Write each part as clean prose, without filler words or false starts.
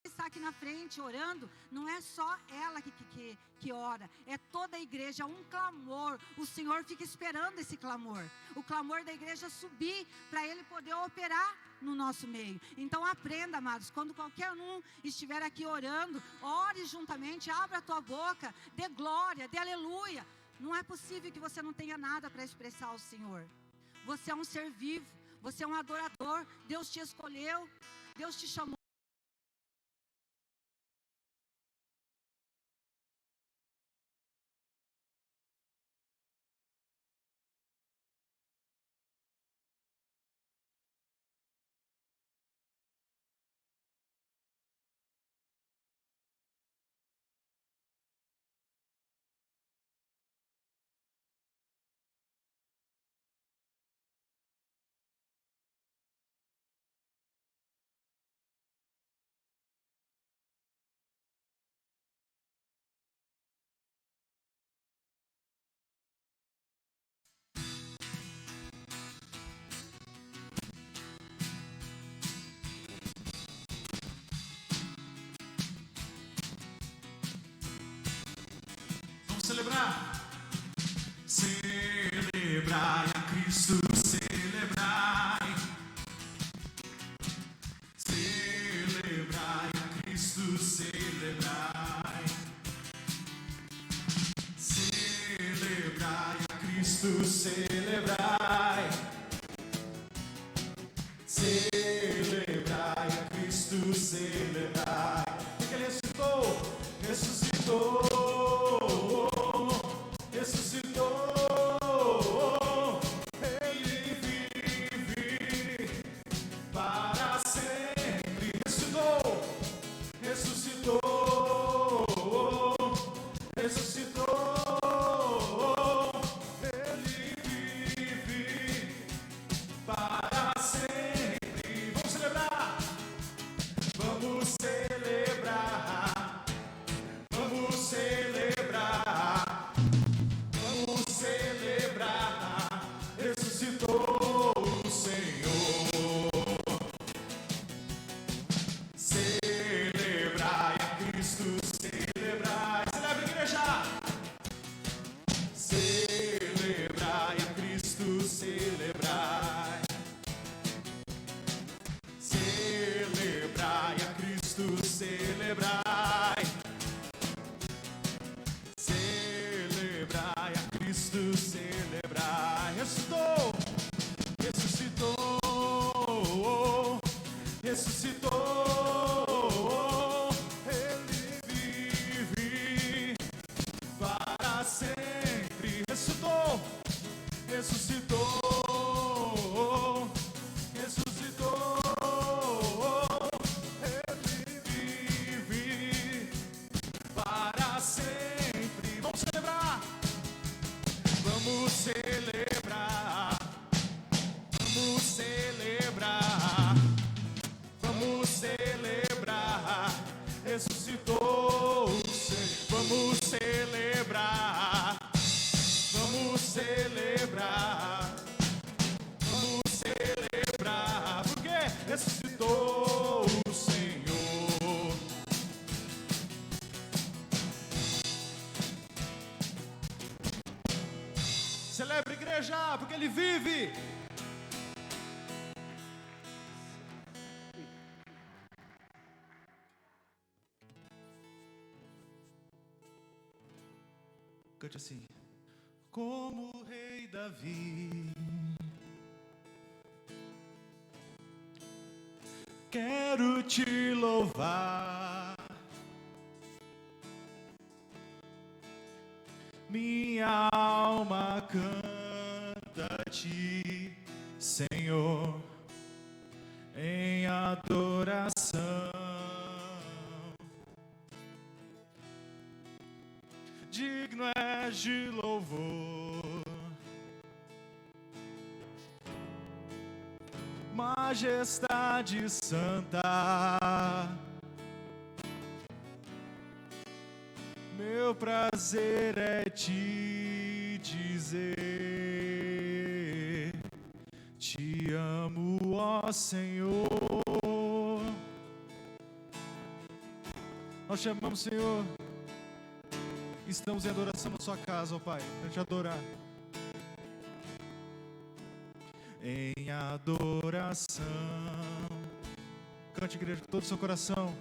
está aqui na frente orando, não é só ela que ora, é toda a igreja, é um clamor. O Senhor fica esperando esse clamor, o clamor da igreja subir, para Ele poder operar no nosso meio. Então aprenda, amados, quando qualquer um estiver aqui orando, ore juntamente, abra a tua boca, dê glória, dê aleluia. Não é possível que você não tenha nada para expressar ao Senhor. Você é um ser vivo, você é um adorador, Deus te escolheu, Deus te chamou. Celebrar, celebrai a Cristo, celebrai, celebrai a Cristo, celebrai, celebrai a Cristo, celebrai, celebrai a Cristo, celebrai, porque Ele ressuscitou, ressuscitou. Ressuscitou, Ele vive para sempre. Ressuscitou, ressuscitou, ressuscitou, Ele vive para sempre. Vamos celebrar, vamos celebrar, vamos celebrar. Vamos celebrar, ressuscitou o Senhor. Celebrai a Cristo, celebrai. Celebra, igreja. Celebrai a Cristo, celebrai. Celebrai a Cristo, celebrai. Celebrai a Cristo, celebrai. Ressuscitou, ressuscitou, ressuscitou. Ele vive para sempre. Ressuscitou, ressuscitou, ressuscitou. Ele vive para sempre. Vamos celebrar, vamos celebrar, vamos celebrar, vamos celebrar. Ressuscitou o Senhor. Vamos celebrar, vamos celebrar, vamos celebrar, porque ressuscitou o Senhor. Celebre, igreja, porque Ele vive. Cante assim. Como o rei Davi, quero te louvar, minha alma canta-te, Senhor, em adoração. Digno és de louvor, majestade santa. Meu prazer é te dizer, te amo, ó Senhor. Nós te amamos, Senhor. Estamos em adoração na sua casa, ó Pai, para te adorar. Em adoração. Cante, igreja, com todo o seu coração.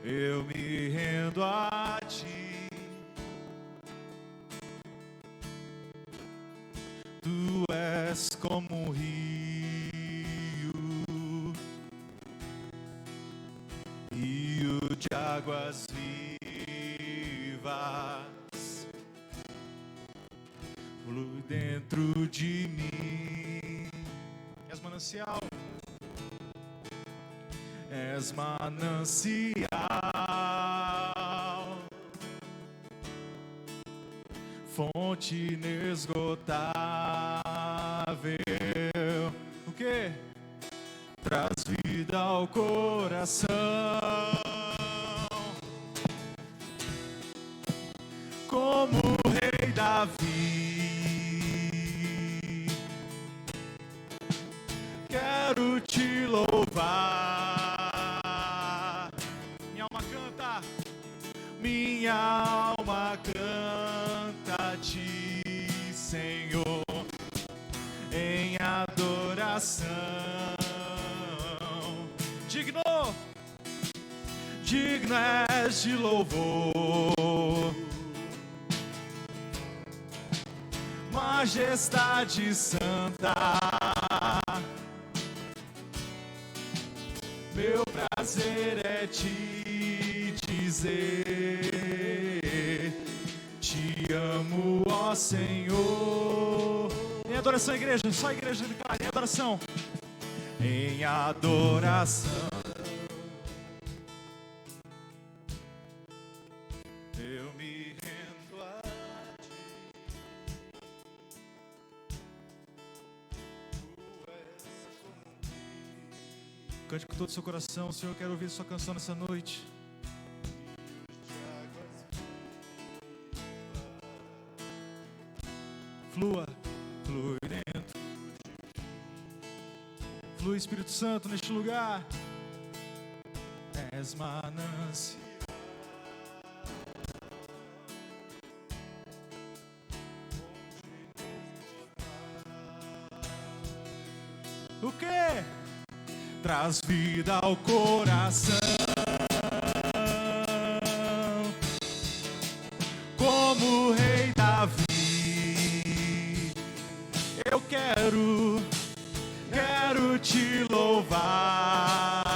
Eu me rendo a ti. Tu és como um rio, rio de águas vivas, flui dentro de mim. És manancial, és manancial, fonte inesgotável. O que? Traz vida ao coração, como o rei Davi. Quero te louvar. Minha alma canta, minha alma canta a ti, Senhor, em adoração. Digno, digno és de louvor, majestade santa. Meu prazer é te dizer, te amo, ó Senhor. Em adoração, igreja, só a igreja declara, em adoração. Em adoração. Eu me rendo a ti. Tu és comigo. Cante com todo o seu coração, Senhor, eu quero ouvir sua canção nessa noite. Flua, flui dentro. Flui, Espírito Santo, neste lugar. És manancial. O quê? Traz vida ao coração, como o rei Davi. Eu quero te louvar.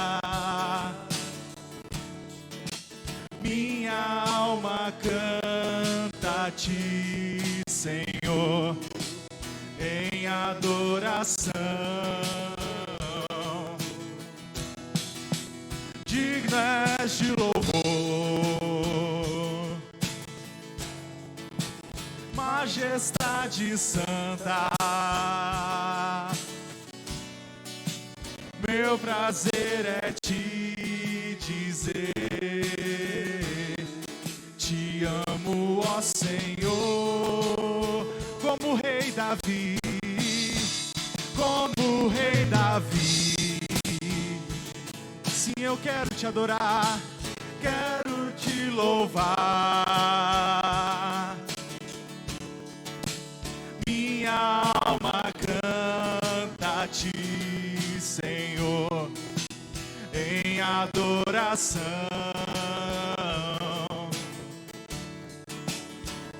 Minha alma canta a ti, Senhor, em adoração. Digno és de louvor, majestade santa. Meu prazer é te dizer, te amo, ó Senhor, como o rei Davi, como o rei Davi. Sim, eu quero te adorar, quero te louvar. Minha alma canta a ti, Senhor, em adoração.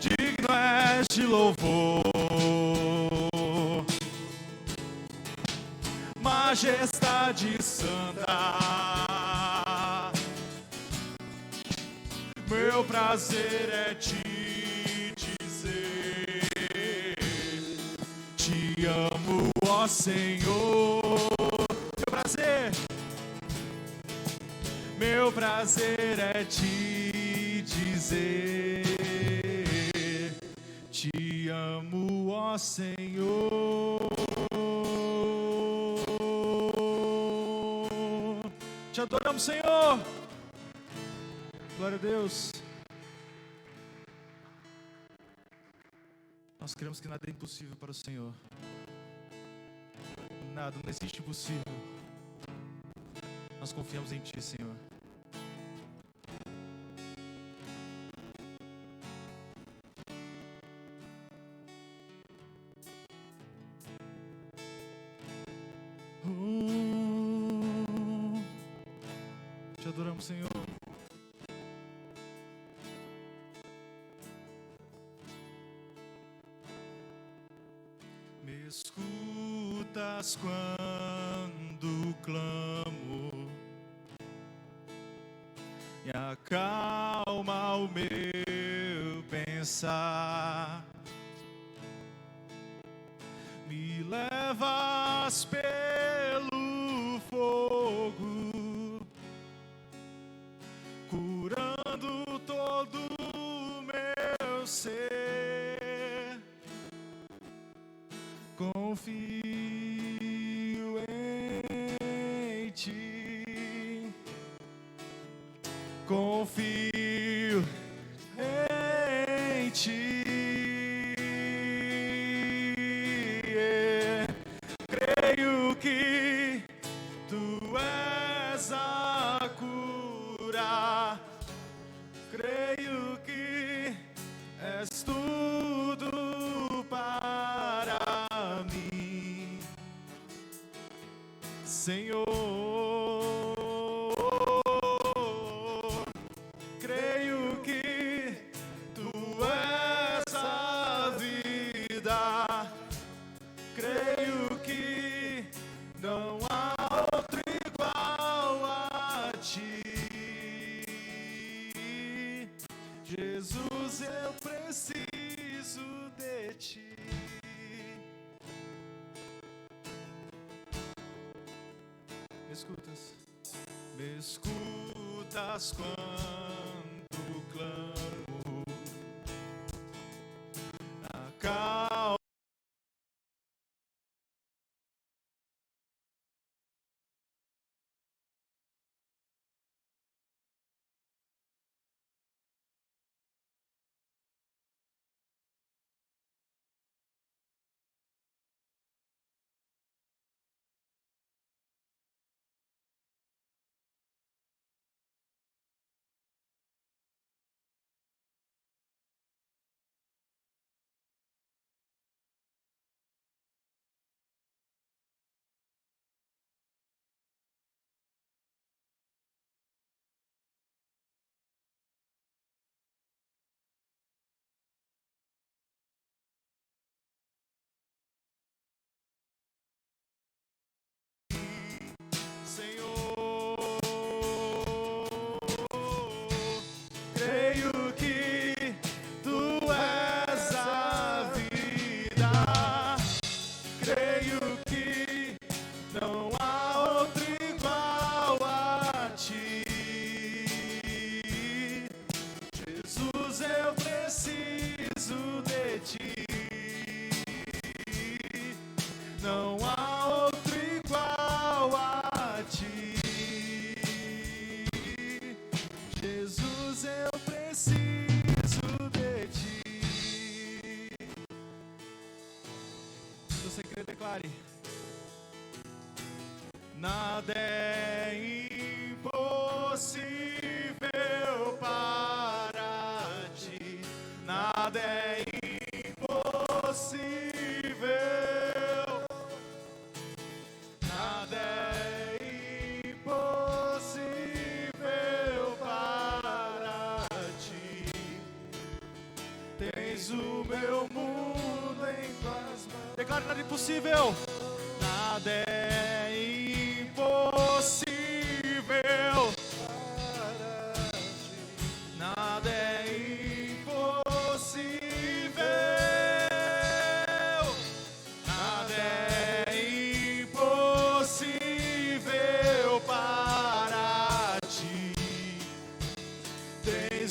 Digno és de louvor, majestade santa. Meu prazer é te dizer, te amo, ó Senhor. Meu prazer é te dizer, te amo, ó Senhor. Te adoramos, Senhor. Glória a Deus. Nós cremos que nada é impossível para o Senhor. Nada, não existe impossível. Nós confiamos em Ti, Senhor. Te adoramos, Senhor. Me escutas quando clamo e acalma o meu pensar. Me levas pelo fogo, curando todo o meu ser. Confio em Ti, confio em Ti. Creio que Tu és a cura, creio que és tudo para mim, Senhor. Creio que Tu és a vida, creio que não há outro igual a Ti. Jesus, eu preciso de Ti. Me escutas? Me escutas quando clamo, acalma não há outro igual a Ti. Jesus, eu preciso de Ti. Se você crê, declare: nada é impossível para Ti, nada é impossível. Nada é impossível para Ti. Tens o meu mundo em Tuas mãos. Declare: nada é impossível. Nada é impossível para Ti. Nada é impossível.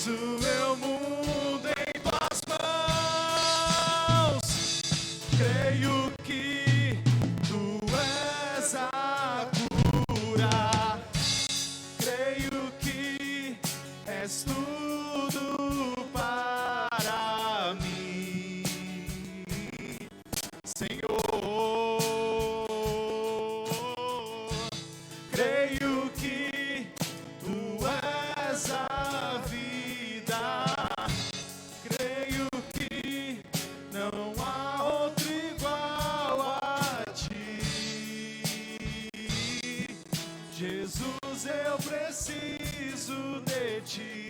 O meu mundo em Tuas mãos. Creio que Tu és a cura, creio que és tudo para mim, Senhor. Creio que Tu és a vida, creio que não há outro igual a Ti. Jesus, eu preciso preciso de ti.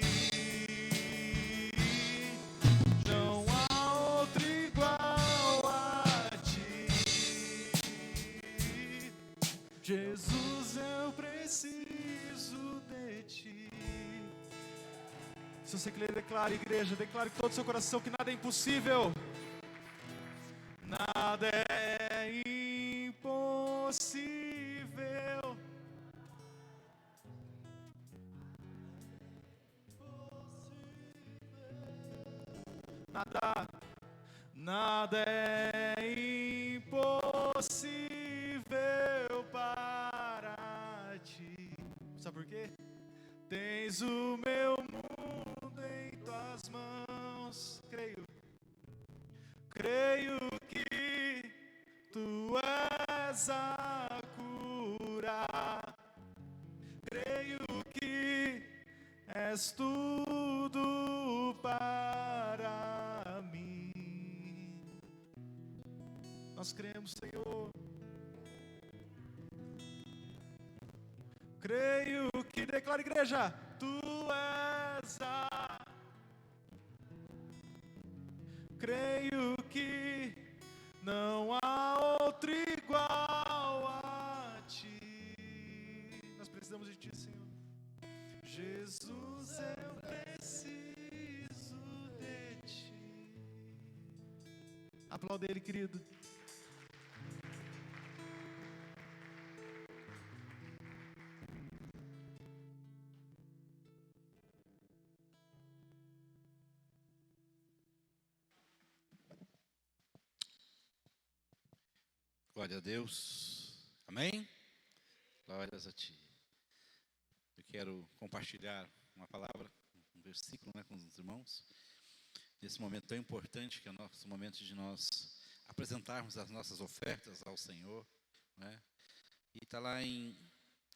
Não há outro igual a ti. Jesus, eu preciso de ti. Se você quer, declare, igreja, declare com todo o seu coração que nada é impossível. Nada é impossível. Nada é impossível para ti. Sabe por quê? Tens o meu mundo em tuas mãos. Creio que tu és a cura. Creio que és tudo para mim. Nós cremos, Senhor. Creio que, declara, igreja, tu és a. Creio que não há outro igual a ti. Nós precisamos de ti, Senhor. Jesus, eu preciso de ti. Aplauda ele, querido. Glória a Deus. Amém? Glórias a ti. Eu quero compartilhar uma palavra, um versículo, com os irmãos. Nesse momento tão importante, que é o nosso momento de nós apresentarmos as nossas ofertas ao Senhor. E está lá em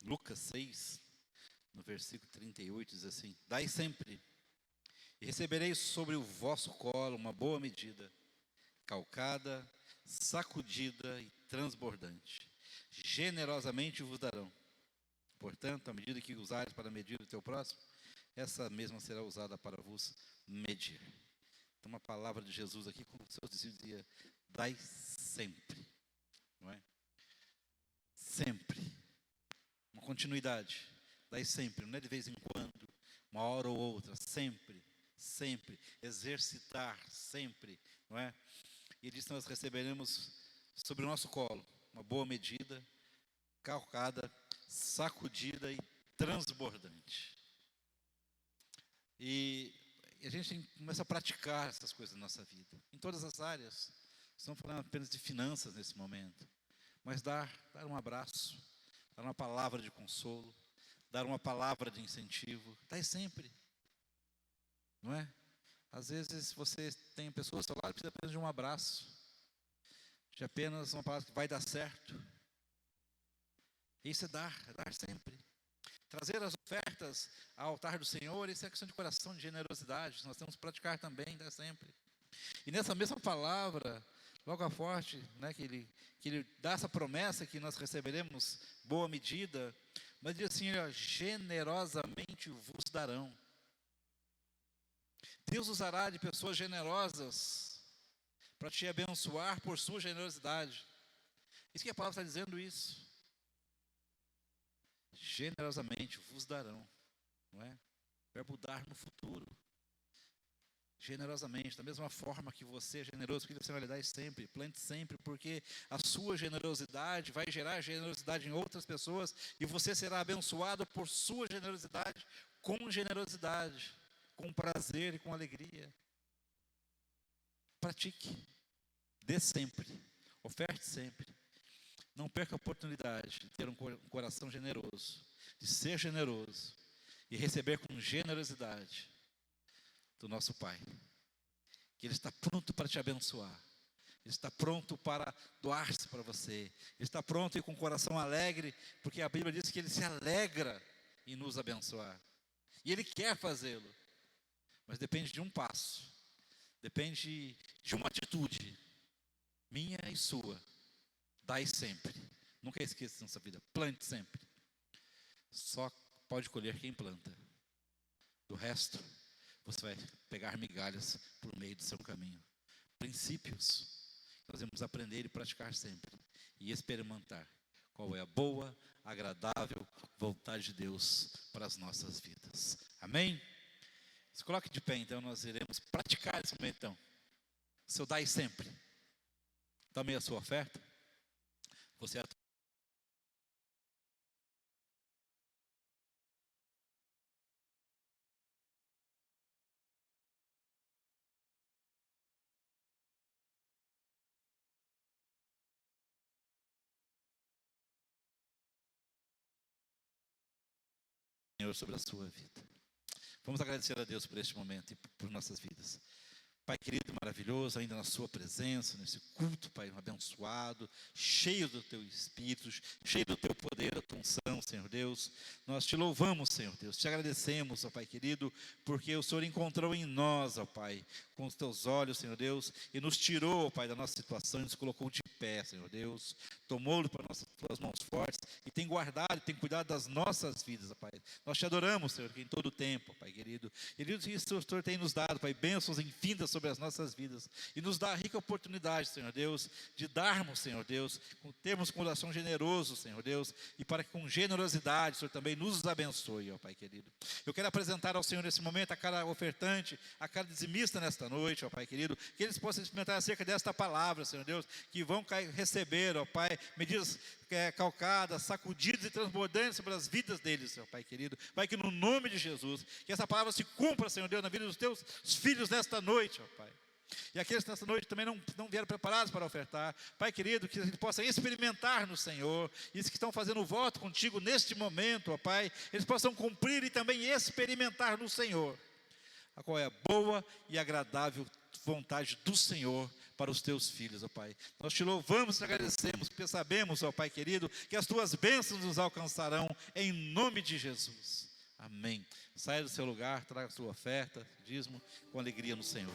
Lucas 6, no versículo 38, diz assim: Dai sempre, e recebereis sobre o vosso colo uma boa medida, calcada, sacudida e transbordante. Generosamente vos darão. Portanto, a medida que usares para medir o teu próximo, essa mesma será usada para vos medir. Então, uma palavra de Jesus aqui, como os seus discípulos diziam: dai sempre. Não é? Sempre. Uma continuidade. Dai sempre, não é de vez em quando, uma hora ou outra, sempre. Sempre. Exercitar, sempre. Não é? E ele disse: nós receberemos sobre o nosso colo uma boa medida, calcada, sacudida e transbordante. E a gente começa a praticar essas coisas na nossa vida, em todas as áreas. Estamos falando apenas de finanças nesse momento, mas dar um abraço, dar uma palavra de consolo, dar uma palavra de incentivo, dá sempre, não é? Às vezes você tem pessoas ao seu lado, precisa apenas de um abraço, de apenas uma palavra que vai dar certo. Isso é dar sempre. Trazer as ofertas ao altar do Senhor, isso é questão de coração, de generosidade. Nós temos que praticar também, dar sempre. E nessa mesma palavra, logo a forte, que ele dá essa promessa que nós receberemos boa medida, mas diz assim: generosamente vos darão. Deus usará de pessoas generosas para te abençoar por sua generosidade. Isso que a palavra está dizendo, isso. Generosamente vos darão, não é? Verbo dar no futuro. Generosamente, da mesma forma que você é generoso, que você vai dar sempre, plante sempre, porque a sua generosidade vai gerar generosidade em outras pessoas e você será abençoado por sua generosidade, com prazer e com alegria. Pratique, dê sempre, oferte sempre. Não perca a oportunidade de ter um coração generoso, de ser generoso e receber com generosidade do nosso Pai, que Ele está pronto para te abençoar, Ele está pronto para doar-se para você, Ele está pronto e com o coração alegre, porque a Bíblia diz que Ele se alegra em nos abençoar, e Ele quer fazê-lo, mas depende de um passo, depende de uma atitude, minha e sua. Dai sempre, nunca esqueça nessa vida, plante sempre, só pode colher quem planta. Do resto, você vai pegar migalhas por meio do seu caminho. Princípios nós vamos aprender e praticar sempre. E experimentar qual é a boa, agradável vontade de Deus para as nossas vidas. Amém? Se coloque de pé, então, nós iremos praticar esse momento. Então, seu dai sempre. Tome a sua oferta. Você Senhor sobre a sua vida. Vamos agradecer a Deus por este momento e por nossas vidas. Pai querido, maravilhoso, ainda na sua presença, nesse culto, Pai, abençoado, cheio do teu Espírito, cheio do teu poder, da tua unção, Senhor Deus. Nós te louvamos, Senhor Deus, te agradecemos, ó Pai querido, porque o Senhor encontrou em nós, ó Pai, com os teus olhos, Senhor Deus, e nos tirou, ó Pai, da nossa situação e nos colocou de pé, Senhor Deus. Tomou-lo para nossas tuas mãos fortes e tem guardado, tem cuidado das nossas vidas, ó Pai. Nós te adoramos, Senhor, que em todo o tempo, ó Pai querido. E isso o Senhor tem nos dado, Pai, bênçãos infinitas sobre as nossas vidas, e nos dá a rica oportunidade, Senhor Deus, de darmos, Senhor Deus, termos um coração generoso, Senhor Deus, e para que com generosidade, o Senhor também nos abençoe, ó Pai querido. Eu quero apresentar ao Senhor nesse momento a cada ofertante, a cada dizimista nesta noite, ó Pai querido, que eles possam experimentar acerca desta palavra, Senhor Deus, que vão receber, ó Pai, medidas calcadas, sacudidas e transbordantes sobre as vidas deles, Senhor Pai querido. Pai, que no nome de Jesus, que essa palavra se cumpra, Senhor Deus, na vida dos teus filhos nesta noite, ó Pai. E aqueles que nesta noite também não vieram preparados para ofertar, Pai querido, que a gente possa experimentar no Senhor, e os que estão fazendo o voto contigo neste momento, ó Pai, eles possam cumprir e também experimentar no Senhor a qual é a boa e agradável vontade do Senhor para os teus filhos, ó Pai. Nós te louvamos e te agradecemos, porque sabemos, ó Pai querido, que as tuas bênçãos nos alcançarão em nome de Jesus. Amém. Saia do seu lugar, traga a sua oferta, dízimo, com alegria no Senhor.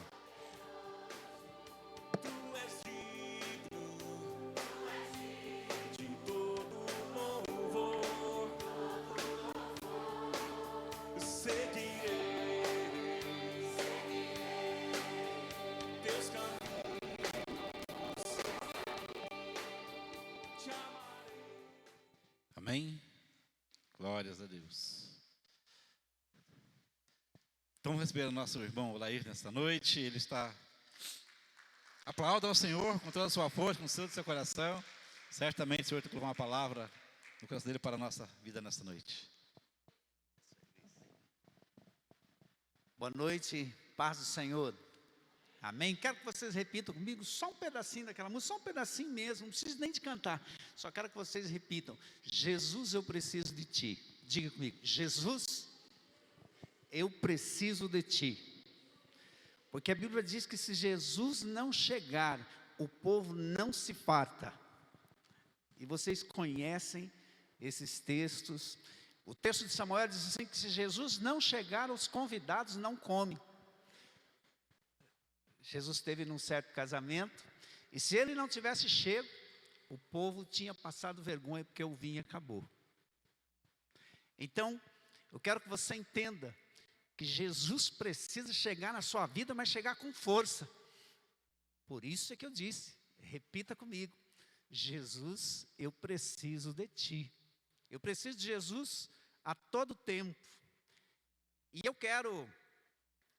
Amém? Glórias a Deus. Então, recebendo o nosso irmão Olair nesta noite, ele está... Aplauda ao Senhor com toda a sua força, com todo o seu coração. Certamente o Senhor tem colocado uma palavra no coração dele para a nossa vida nesta noite. Boa noite, paz do Senhor. Amém? Quero que vocês repitam comigo só um pedacinho daquela música, só um pedacinho mesmo, não preciso nem de cantar. Só quero que vocês repitam: Jesus, eu preciso de Ti. Diga comigo: Jesus, eu preciso de Ti. Porque a Bíblia diz que se Jesus não chegar, o povo não se farta. E vocês conhecem esses textos. O texto de Samuel diz assim, que se Jesus não chegar, os convidados não comem. Jesus esteve num certo casamento, e se ele não tivesse chego, o povo tinha passado vergonha, porque o vinho acabou. Então, eu quero que você entenda, que Jesus precisa chegar na sua vida, mas chegar com força. Por isso é que eu disse, repita comigo: Jesus, eu preciso de Ti. Eu preciso de Jesus a todo tempo. E eu quero...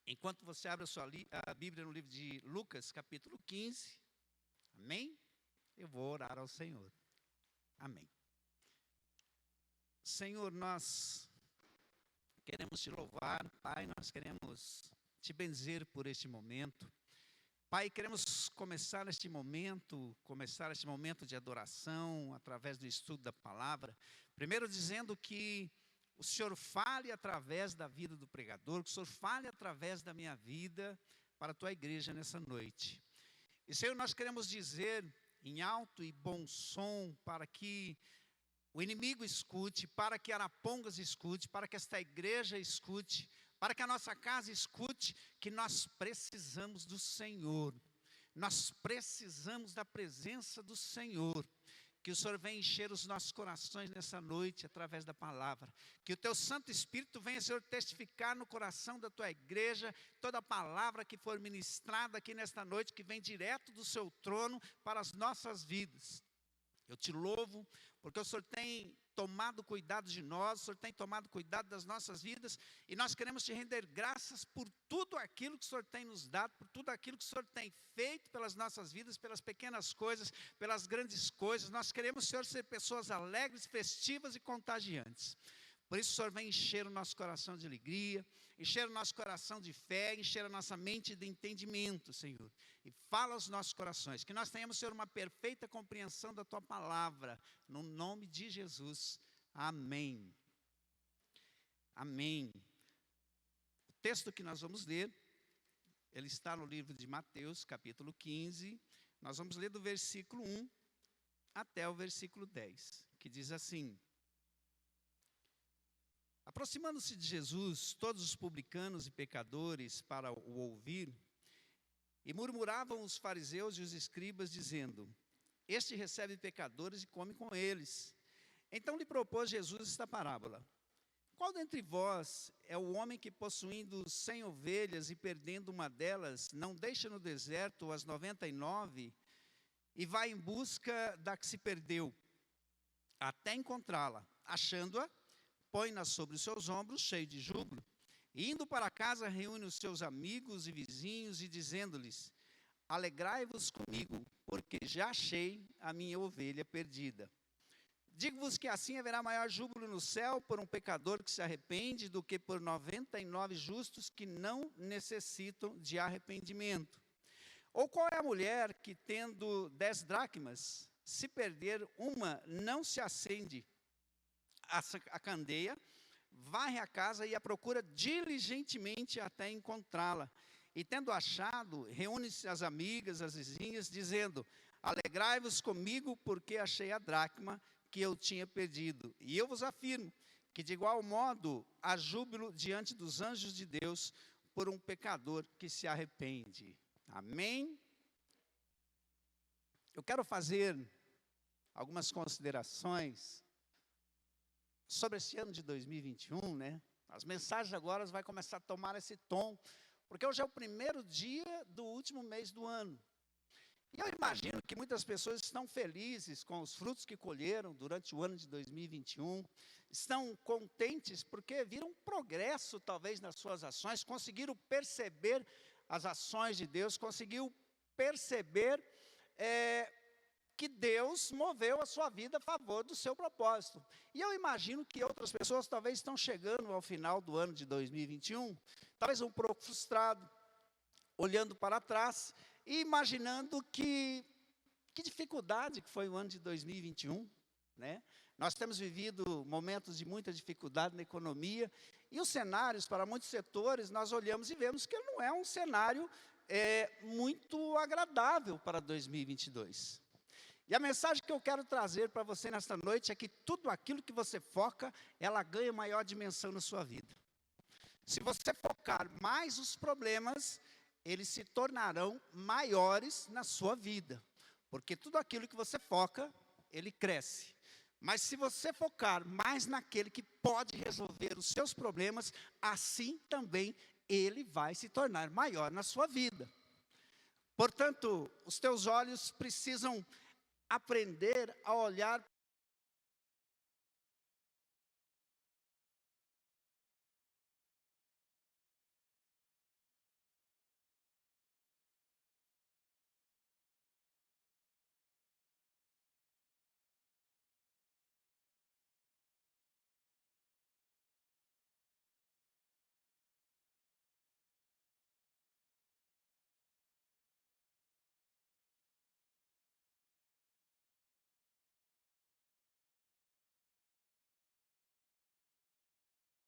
Enquanto você abre a Bíblia no livro de Lucas, capítulo 15, amém? Eu vou orar ao Senhor, amém. Senhor, nós queremos Te louvar, Pai, nós queremos Te benzer por este momento. Pai, queremos começar este momento de adoração, através do estudo da palavra, primeiro dizendo que o Senhor fale através da vida do pregador, que o Senhor fale através da minha vida para a Tua igreja nessa noite. E Senhor, nós queremos dizer em alto e bom som, para que o inimigo escute, para que Arapongas escute, para que esta igreja escute, para que a nossa casa escute, que nós precisamos do Senhor. Nós precisamos da presença do Senhor. que o Senhor venha encher os nossos corações nessa noite, através da palavra. Que o teu Santo Espírito venha, Senhor, testificar no coração da tua igreja, toda palavra que for ministrada aqui nesta noite, que vem direto do seu trono para as nossas vidas. Eu te louvo, porque o Senhor tem tomado cuidado de nós, o Senhor tem tomado cuidado das nossas vidas, e nós queremos te render graças por tudo aquilo que o Senhor tem nos dado, por tudo aquilo que o Senhor tem feito pelas nossas vidas, pelas pequenas coisas, pelas grandes coisas. Nós queremos, Senhor, ser pessoas alegres, festivas e contagiantes. Por isso o Senhor vem encher o nosso coração de alegria, encher o nosso coração de fé, encher a nossa mente de entendimento, Senhor. E fala aos nossos corações, que nós tenhamos, Senhor, uma perfeita compreensão da Tua palavra, no nome de Jesus. Amém. Amém. O texto que nós vamos ler, ele está no livro de Mateus, capítulo 15. Nós vamos ler do versículo 1 até o versículo 10, que diz assim: aproximando-se de Jesus, todos os publicanos e pecadores para o ouvir, e murmuravam os fariseus e os escribas, dizendo: este recebe pecadores e come com eles. Então lhe propôs Jesus esta parábola: qual dentre vós é o homem que, possuindo 100 ovelhas e perdendo uma delas, não deixa no deserto as 99 e vai em busca da que se perdeu, até encontrá-la? Achando-a, põe-na sobre os seus ombros, cheio de júbilo, e indo para casa reúne os seus amigos e vizinhos, e dizendo-lhes: alegrai-vos comigo, porque já achei a minha ovelha perdida. Digo-vos que assim haverá maior júbilo no céu por um pecador que se arrepende, do que por 99 justos que não necessitam de arrependimento. Ou qual é a mulher que, tendo 10 dracmas, se perder uma, não se acende a candeia, varre a casa e a procura diligentemente até encontrá-la? E tendo achado, reúne-se as amigas, as vizinhas, dizendo: alegrai-vos comigo, porque achei a dracma que eu tinha perdido. E eu vos afirmo que de igual modo há júbilo diante dos anjos de Deus por um pecador que se arrepende. Amém? Eu quero fazer algumas considerações sobre esse ano de 2021, né? As mensagens agora vão começar a tomar esse tom, porque hoje é o primeiro dia do último mês do ano. E eu imagino que muitas pessoas estão felizes com os frutos que colheram durante o ano de 2021, estão contentes porque viram um progresso talvez nas suas ações, conseguiram perceber as ações de Deus, conseguiu perceber que Deus moveu a sua vida a favor do seu propósito. E eu imagino que outras pessoas talvez estão chegando ao final do ano de 2021, talvez um pouco frustrado, olhando para trás e imaginando que dificuldade que foi o ano de 2021, né? Nós temos vivido momentos de muita dificuldade na economia, e os cenários para muitos setores, nós olhamos e vemos que não é um cenário muito agradável para 2022. E a mensagem que eu quero trazer para você nesta noite é que tudo aquilo que você foca, ela ganha maior dimensão na sua vida. Se você focar mais os problemas, eles se tornarão maiores na sua vida. Porque tudo aquilo que você foca, ele cresce. Mas se você focar mais naquele que pode resolver os seus problemas, assim também ele vai se tornar maior na sua vida. Portanto, os teus olhos precisam aprender a olhar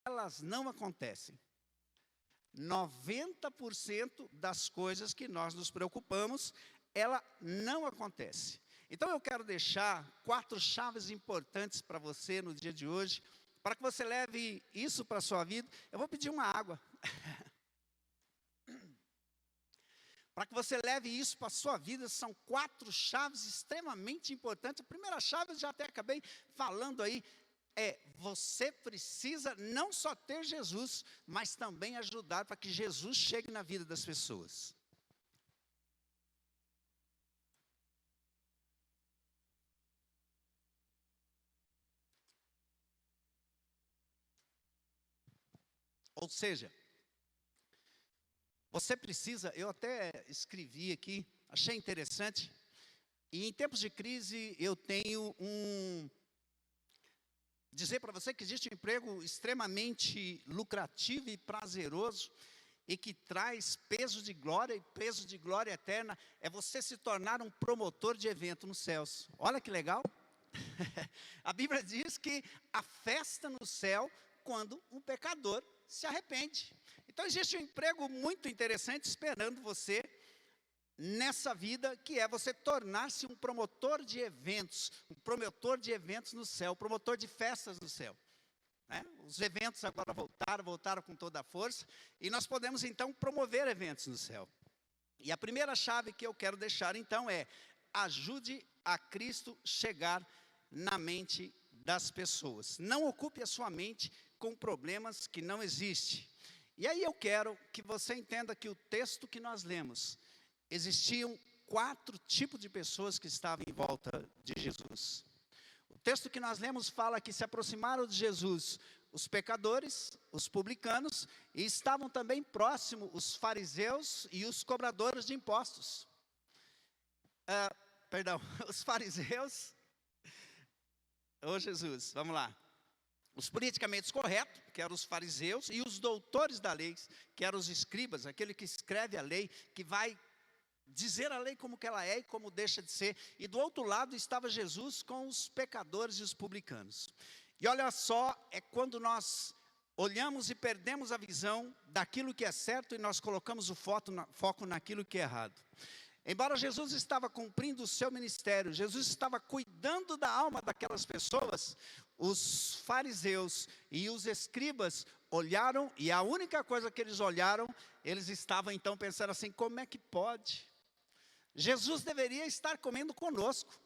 elas não acontecem. 90% das coisas que nós nos preocupamos, ela não acontece. Então eu quero deixar 4 chaves importantes para você no dia de hoje, para que você leve isso para a sua vida. Eu vou pedir uma água. para que você leve isso para a sua vida, são 4 chaves extremamente importantes. A primeira chave, eu já até acabei falando aí, você precisa não só ter Jesus, mas também ajudar para que Jesus chegue na vida das pessoas. Ou seja, você precisa, eu até escrevi aqui, achei interessante, e em tempos de crise eu tenho dizer para você que existe um emprego extremamente lucrativo e prazeroso, e que traz peso de glória e peso de glória eterna, é você se tornar um promotor de evento nos céus. Olha que legal. A Bíblia diz que a festa no céu quando um pecador se arrepende. Então existe um emprego muito interessante esperando você nessa vida, que é você tornar-se um promotor de eventos no céu, promotor de festas no céu. Os eventos agora voltaram com toda a força, e nós podemos então promover eventos no céu. E a primeira chave que eu quero deixar então é: ajude a Cristo chegar na mente das pessoas. Não ocupe a sua mente com problemas que não existem. E aí eu quero que você entenda que o texto que nós lemos, existiam 4 tipos de pessoas que estavam em volta de Jesus. O texto que nós lemos fala que se aproximaram de Jesus os pecadores, os publicanos, e estavam também próximos os fariseus e os cobradores de impostos. Os fariseus, Jesus, vamos lá. Os politicamente corretos, que eram os fariseus, e os doutores da lei, que eram os escribas, aquele que escreve a lei, que vai dizer a lei como que ela é e como deixa de ser. E do outro lado estava Jesus com os pecadores e os publicanos. E olha só, é quando nós olhamos e perdemos a visão daquilo que é certo e nós colocamos o foco naquilo que é errado. Embora Jesus estava cumprindo o seu ministério, Jesus estava cuidando da alma daquelas pessoas, os fariseus e os escribas olharam, e a única coisa que eles olharam, eles estavam então pensando assim: como é que pode? Jesus deveria estar comendo conosco.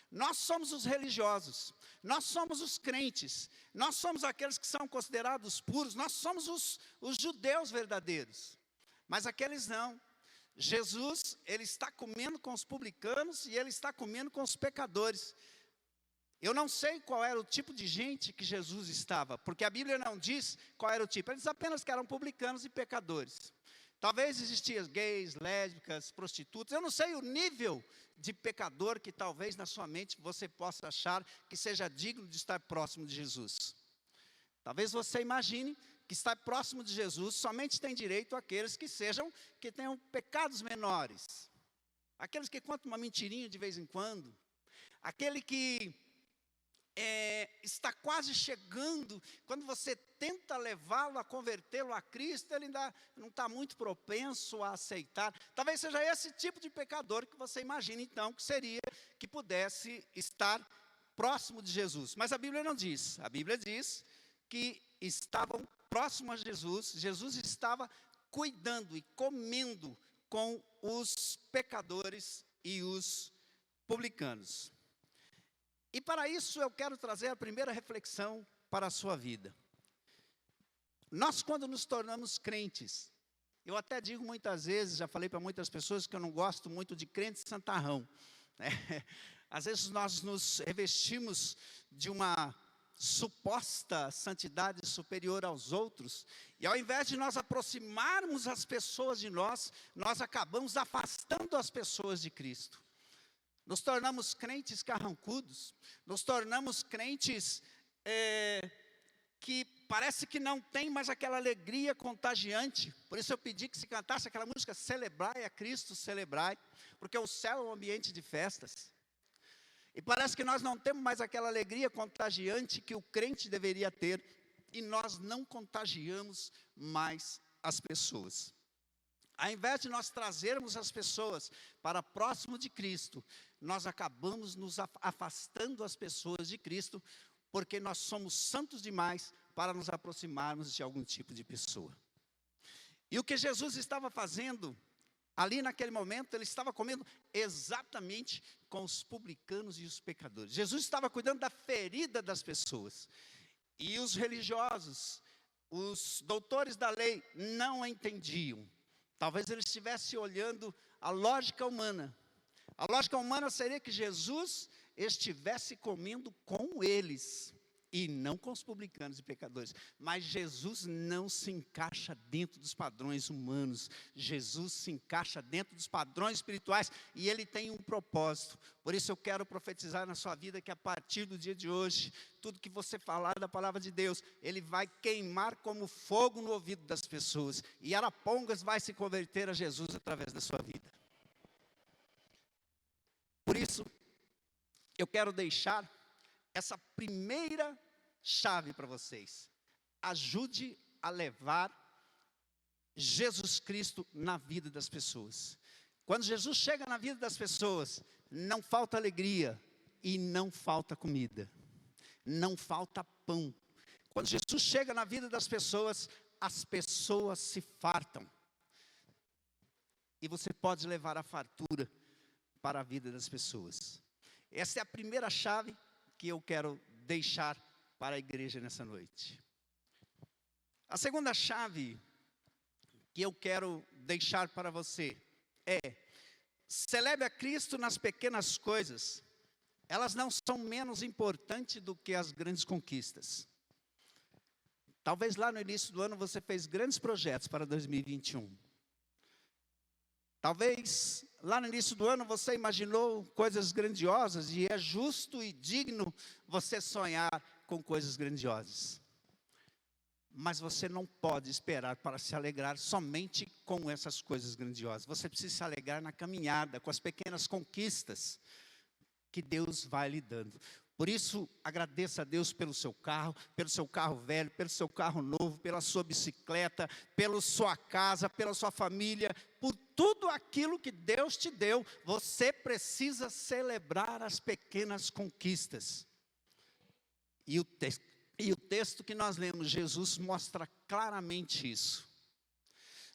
Nós somos os religiosos, nós somos os crentes, nós somos aqueles que são considerados puros, nós somos os judeus verdadeiros. Mas aqueles não. Jesus, ele está comendo com os publicanos e ele está comendo com os pecadores. Eu não sei qual era o tipo de gente que Jesus estava, porque a Bíblia não diz qual era o tipo. Ele diz apenas que eram publicanos e pecadores. Talvez existiam gays, lésbicas, prostitutas. Eu não sei o nível de pecador que talvez na sua mente você possa achar que seja digno de estar próximo de Jesus. Talvez você imagine que estar próximo de Jesus somente tem direito àqueles que tenham pecados menores. Aqueles que contam uma mentirinha de vez em quando. Aquele que está quase chegando, quando você tenta levá-lo a convertê-lo a Cristo, ele ainda não está muito propenso a aceitar. Talvez seja esse tipo de pecador que você imagina então que seria, que pudesse estar próximo de Jesus. Mas a Bíblia não diz. A Bíblia diz que estavam próximos a Jesus. Jesus estava cuidando e comendo com os pecadores e os publicanos. E para isso eu quero trazer a primeira reflexão para a sua vida. Nós, quando nos tornamos crentes, eu até digo muitas vezes, já falei para muitas pessoas que eu não gosto muito de crente santarrão, né? Às vezes nós nos revestimos de uma suposta santidade superior aos outros, e ao invés de nós aproximarmos as pessoas de nós acabamos afastando as pessoas de Cristo. Nos tornamos crentes carrancudos, nos tornamos crentes que parece que não tem mais aquela alegria contagiante. Por isso eu pedi que se cantasse aquela música Celebrai a Cristo, celebrai, porque o céu é um ambiente de festas. E parece que nós não temos mais aquela alegria contagiante que o crente deveria ter, e nós não contagiamos mais as pessoas. Ao invés de nós trazermos as pessoas para próximo de Cristo, nós acabamos nos afastando as pessoas de Cristo, porque nós somos santos demais para nos aproximarmos de algum tipo de pessoa. E o que Jesus estava fazendo Ali naquele momento, ele estava comendo exatamente com os publicanos e os pecadores. Jesus estava cuidando da ferida das pessoas. E os religiosos, os doutores da lei, não entendiam. Talvez eles estivessem olhando a lógica humana. A lógica humana seria que Jesus estivesse comendo com eles, e não com os publicanos e pecadores. Mas Jesus não se encaixa dentro dos padrões humanos. Jesus se encaixa dentro dos padrões espirituais, e Ele tem um propósito. Por isso eu quero profetizar na sua vida que a partir do dia de hoje, tudo que você falar da palavra de Deus, Ele vai queimar como fogo no ouvido das pessoas, e Arapongas vai se converter a Jesus através da sua vida. Por isso, eu quero deixar essa primeira chave para vocês. Ajude a levar Jesus Cristo na vida das pessoas. Quando Jesus chega na vida das pessoas, não falta alegria e não falta comida. Não falta pão. Quando Jesus chega na vida das pessoas, as pessoas se fartam. E você pode levar a fartura para a vida das pessoas. Essa é a primeira chave que eu quero deixar para a igreja nessa noite. A segunda chave que eu quero deixar para você é: celebre a Cristo nas pequenas coisas. Elas não são menos importantes do que as grandes conquistas. Talvez lá no início do ano você fez grandes projetos para 2021. Talvez lá no início do ano você imaginou coisas grandiosas, e é justo e digno você sonhar com coisas grandiosas. Mas você não pode esperar para se alegrar somente com essas coisas grandiosas. Você precisa se alegrar na caminhada, com as pequenas conquistas que Deus vai lhe dando. Por isso, agradeça a Deus pelo seu carro velho, pelo seu carro novo, pela sua bicicleta, pela sua casa, pela sua família, por tudo aquilo que Deus te deu. Você precisa celebrar as pequenas conquistas. E o texto que nós lemos, Jesus mostra claramente isso.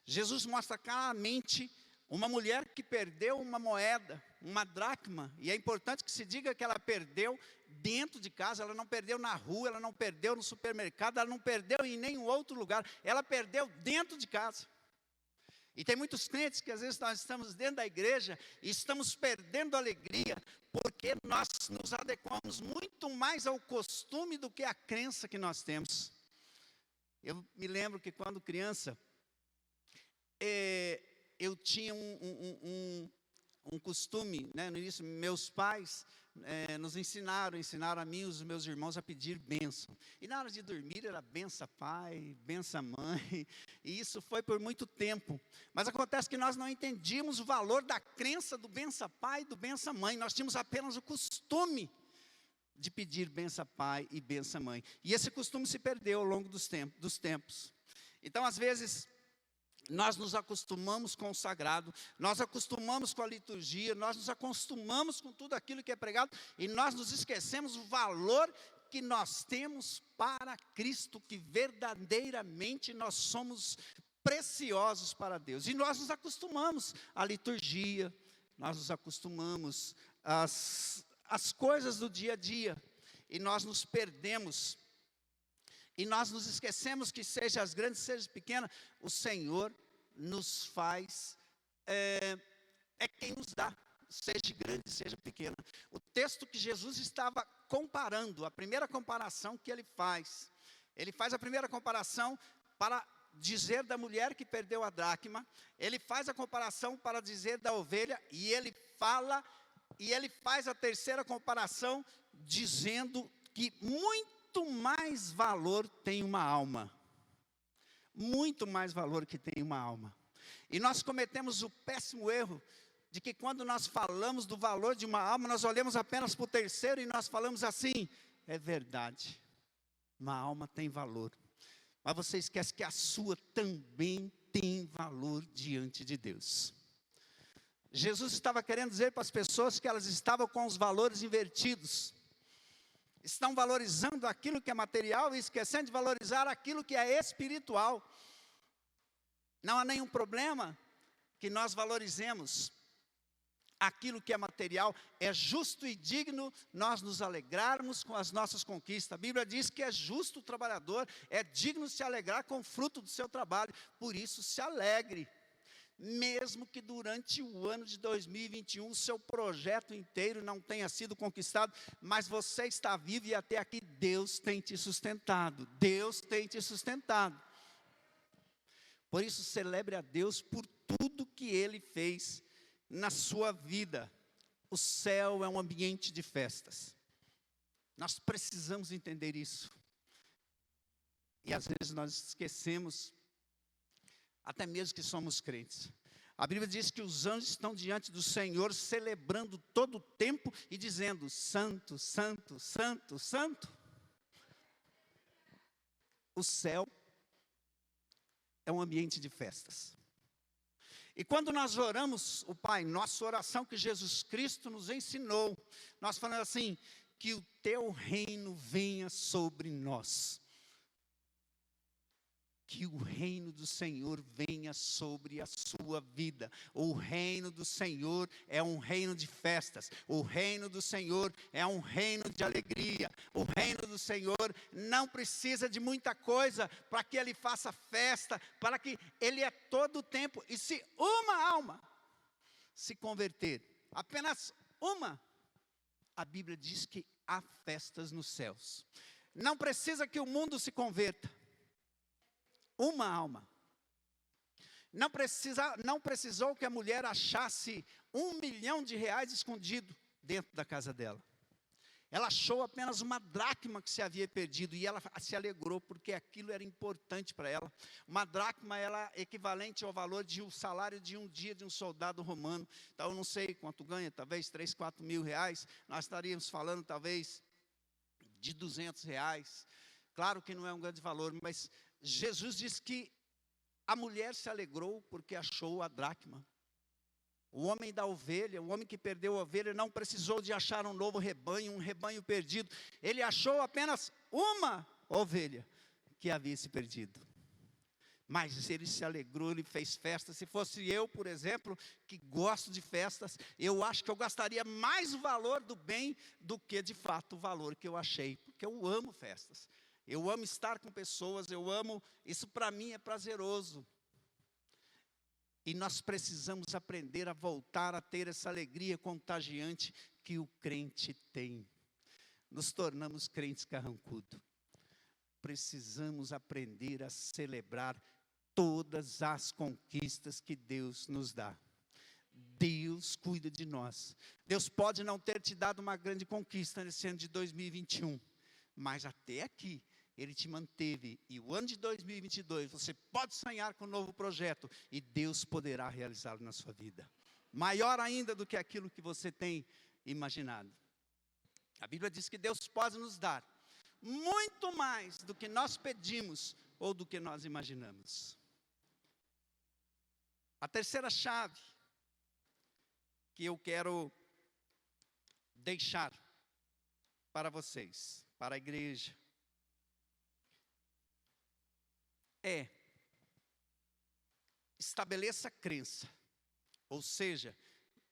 Jesus mostra claramente uma mulher que perdeu uma moeda, uma dracma, e é importante que se diga que ela perdeu dentro de casa, ela não perdeu na rua, ela não perdeu no supermercado, ela não perdeu em nenhum outro lugar, ela perdeu dentro de casa. E tem muitos crentes que às vezes nós estamos dentro da igreja e estamos perdendo a alegria, porque nós nos adequamos muito mais ao costume do que à crença que nós temos. Eu me lembro que quando criança, eu tinha um costume, né, no início, meus pais nos ensinaram a mim e os meus irmãos a pedir bênção. E na hora de dormir era benção pai, benção mãe, e isso foi por muito tempo. Mas acontece que nós não entendíamos o valor da crença do benção pai e do benção mãe. Nós tínhamos apenas o costume de pedir benção pai e benção mãe. E esse costume se perdeu ao longo dos tempos. Então, às vezes, nós nos acostumamos com o sagrado, nós acostumamos com a liturgia, nós nos acostumamos com tudo aquilo que é pregado, e nós nos esquecemos o valor que nós temos para Cristo, que verdadeiramente nós somos preciosos para Deus. E nós nos acostumamos à liturgia, nós nos acostumamos às coisas do dia a dia, e nós nos perdemos. E nós nos esquecemos que seja as grandes, seja as pequenas, o Senhor nos faz, é quem nos dá, seja grande, seja pequena. O texto que Jesus estava comparando, a primeira comparação que ele faz a primeira comparação para dizer da mulher que perdeu a dracma, ele faz a comparação para dizer da ovelha, e ele faz a terceira comparação dizendo que muito mais valor tem uma alma. Muito mais valor que tem uma alma. E nós cometemos o péssimo erro de que quando nós falamos do valor de uma alma, nós olhamos apenas para o terceiro e nós falamos assim: é verdade, uma alma tem valor. Mas você esquece que a sua também tem valor diante de Deus. Jesus estava querendo dizer para as pessoas que elas estavam com os valores invertidos. Estão valorizando aquilo que é material e esquecendo de valorizar aquilo que é espiritual. Não há nenhum problema que nós valorizemos aquilo que é material. É justo e digno nós nos alegrarmos com as nossas conquistas. A Bíblia diz que é justo o trabalhador, é digno se alegrar com o fruto do seu trabalho. Por isso, se alegre. Mesmo que durante o ano de 2021 o seu projeto inteiro não tenha sido conquistado, mas você está vivo e até aqui Deus tem te sustentado. Deus tem te sustentado. Por isso, celebre a Deus por tudo que Ele fez na sua vida. O céu é um ambiente de festas. Nós precisamos entender isso. E às vezes nós esquecemos, até mesmo que somos crentes. A Bíblia diz que os anjos estão diante do Senhor, celebrando todo o tempo e dizendo: Santo, Santo, Santo, Santo. O céu é um ambiente de festas. E quando nós oramos o Pai Nosso, oração que Jesus Cristo nos ensinou, nós falamos assim: que o teu reino venha sobre nós. Que o reino do Senhor venha sobre a sua vida. O reino do Senhor é um reino de festas. O reino do Senhor é um reino de alegria. O reino do Senhor não precisa de muita coisa para que Ele faça festa, para que Ele é todo o tempo. E se uma alma se converter, apenas uma, a Bíblia diz que há festas nos céus. Não precisa que o mundo se converta. Uma alma. Não precisou que a mulher achasse R$1 milhão escondido dentro da casa dela. Ela achou apenas uma dracma que se havia perdido e ela se alegrou porque aquilo era importante para ela. Uma dracma era equivalente ao valor de um salário de um dia de um soldado romano. Então eu não sei quanto ganha, talvez 3, 4 mil reais. Nós estaríamos falando talvez de R$200. Claro que não é um grande valor, mas Jesus diz que a mulher se alegrou porque achou a dracma. O homem da ovelha, o homem que perdeu a ovelha, não precisou de achar um novo rebanho, um rebanho perdido. Ele achou apenas uma ovelha que havia se perdido. Mas ele se alegrou, ele fez festa. Se fosse eu, por exemplo, que gosto de festas, eu acho que eu gastaria mais o valor do bem do que de fato o valor que eu achei. Porque eu amo festas. Eu amo estar com pessoas, eu amo, isso para mim é prazeroso. E nós precisamos aprender a voltar a ter essa alegria contagiante que o crente tem. Nos tornamos crentes carrancudos. Precisamos aprender a celebrar todas as conquistas que Deus nos dá. Deus cuida de nós. Deus pode não ter te dado uma grande conquista nesse ano de 2021, mas até aqui Ele te manteve, e o ano de 2022, você pode sonhar com um novo projeto, e Deus poderá realizá-lo na sua vida. Maior ainda do que aquilo que você tem imaginado. A Bíblia diz que Deus pode nos dar muito mais do que nós pedimos, ou do que nós imaginamos. A terceira chave que eu quero deixar para vocês, para a igreja, estabeleça crença, ou seja,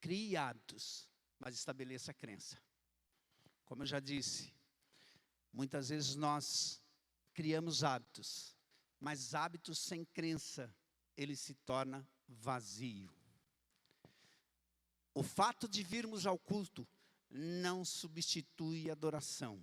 crie hábitos, mas estabeleça crença. Como eu já disse, muitas vezes nós criamos hábitos, mas hábitos sem crença, ele se torna vazio. O fato de virmos ao culto não substitui a adoração.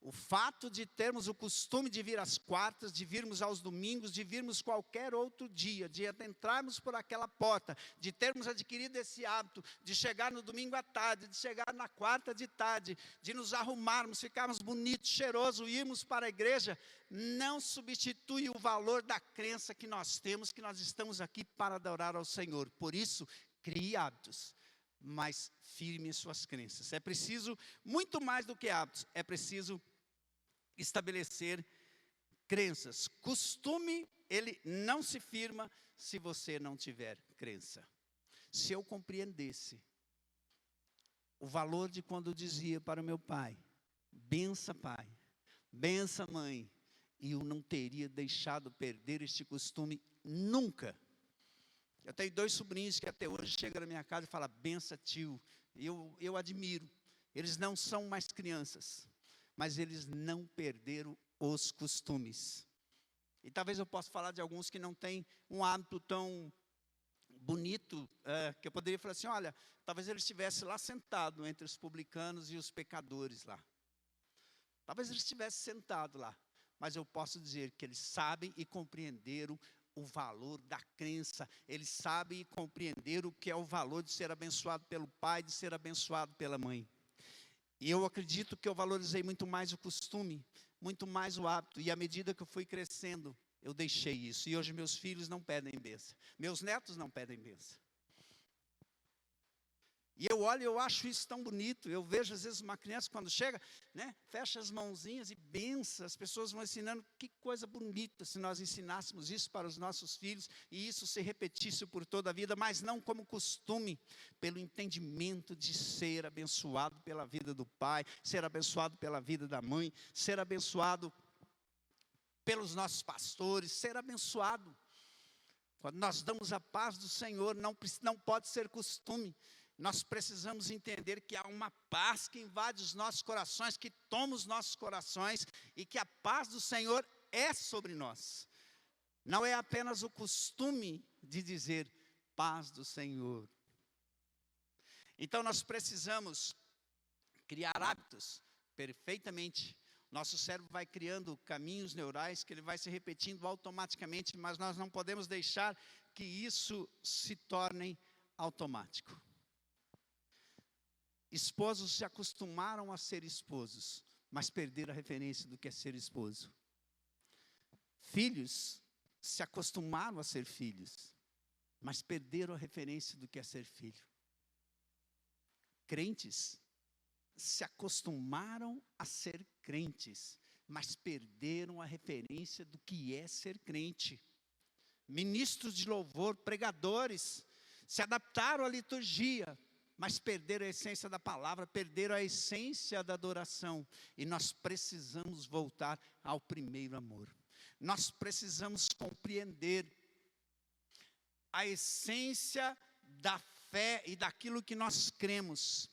O fato de termos o costume de vir às quartas, de virmos aos domingos, de virmos qualquer outro dia, de adentrarmos por aquela porta, de termos adquirido esse hábito, de chegar no domingo à tarde, de chegar na quarta de tarde, de nos arrumarmos, ficarmos bonitos, cheirosos, irmos para a igreja, não substitui o valor da crença que nós temos, que nós estamos aqui para adorar ao Senhor. Por isso, crie hábitos, mas firme as suas crenças. É preciso muito mais do que hábitos, é preciso estabelecer crenças. Costume, ele não se firma se você não tiver crença. Se eu compreendesse o valor de quando eu dizia para o meu pai, bença pai, bença mãe, e eu não teria deixado perder este costume nunca. Eu tenho 2 sobrinhos que até hoje chegam na minha casa e falam, benção, tio. Eu admiro. Eles não são mais crianças, mas eles não perderam os costumes. E talvez eu possa falar de alguns que não têm um hábito tão bonito, que eu poderia falar assim, olha, talvez ele estivesse lá sentado entre os publicanos e os pecadores lá. Talvez ele estivesse sentado lá, mas eu posso dizer que eles sabem e compreenderam o valor da crença, eles sabem e compreenderam o que é o valor de ser abençoado pelo pai, de ser abençoado pela mãe. E eu acredito que eu valorizei muito mais o costume, muito mais o hábito, e à medida que eu fui crescendo, eu deixei isso. E hoje meus filhos não pedem bênção, meus netos não pedem bênção. E eu olho e eu acho isso tão bonito. Eu vejo às vezes uma criança quando chega, né, fecha as mãozinhas e benção. As pessoas vão ensinando, que coisa bonita se nós ensinássemos isso para os nossos filhos e isso se repetisse por toda a vida, mas não como costume, pelo entendimento de ser abençoado pela vida do pai, ser abençoado pela vida da mãe, ser abençoado pelos nossos pastores, ser abençoado. Quando nós damos a paz do Senhor, não pode ser costume. Nós precisamos entender que há uma paz que invade os nossos corações, que toma os nossos corações, e que a paz do Senhor é sobre nós. Não é apenas o costume de dizer paz do Senhor. Então nós precisamos criar hábitos perfeitamente. Nosso cérebro vai criando caminhos neurais que ele vai se repetindo automaticamente, mas nós não podemos deixar que isso se torne automático. Esposos se acostumaram a ser esposos, mas perderam a referência do que é ser esposo. Filhos se acostumaram a ser filhos, mas perderam a referência do que é ser filho. Crentes se acostumaram a ser crentes, mas perderam a referência do que é ser crente. Ministros de louvor, pregadores, se adaptaram à liturgia, mas perderam a essência da palavra, perderam a essência da adoração. E nós precisamos voltar ao primeiro amor. Nós precisamos compreender a essência da fé e daquilo que nós cremos.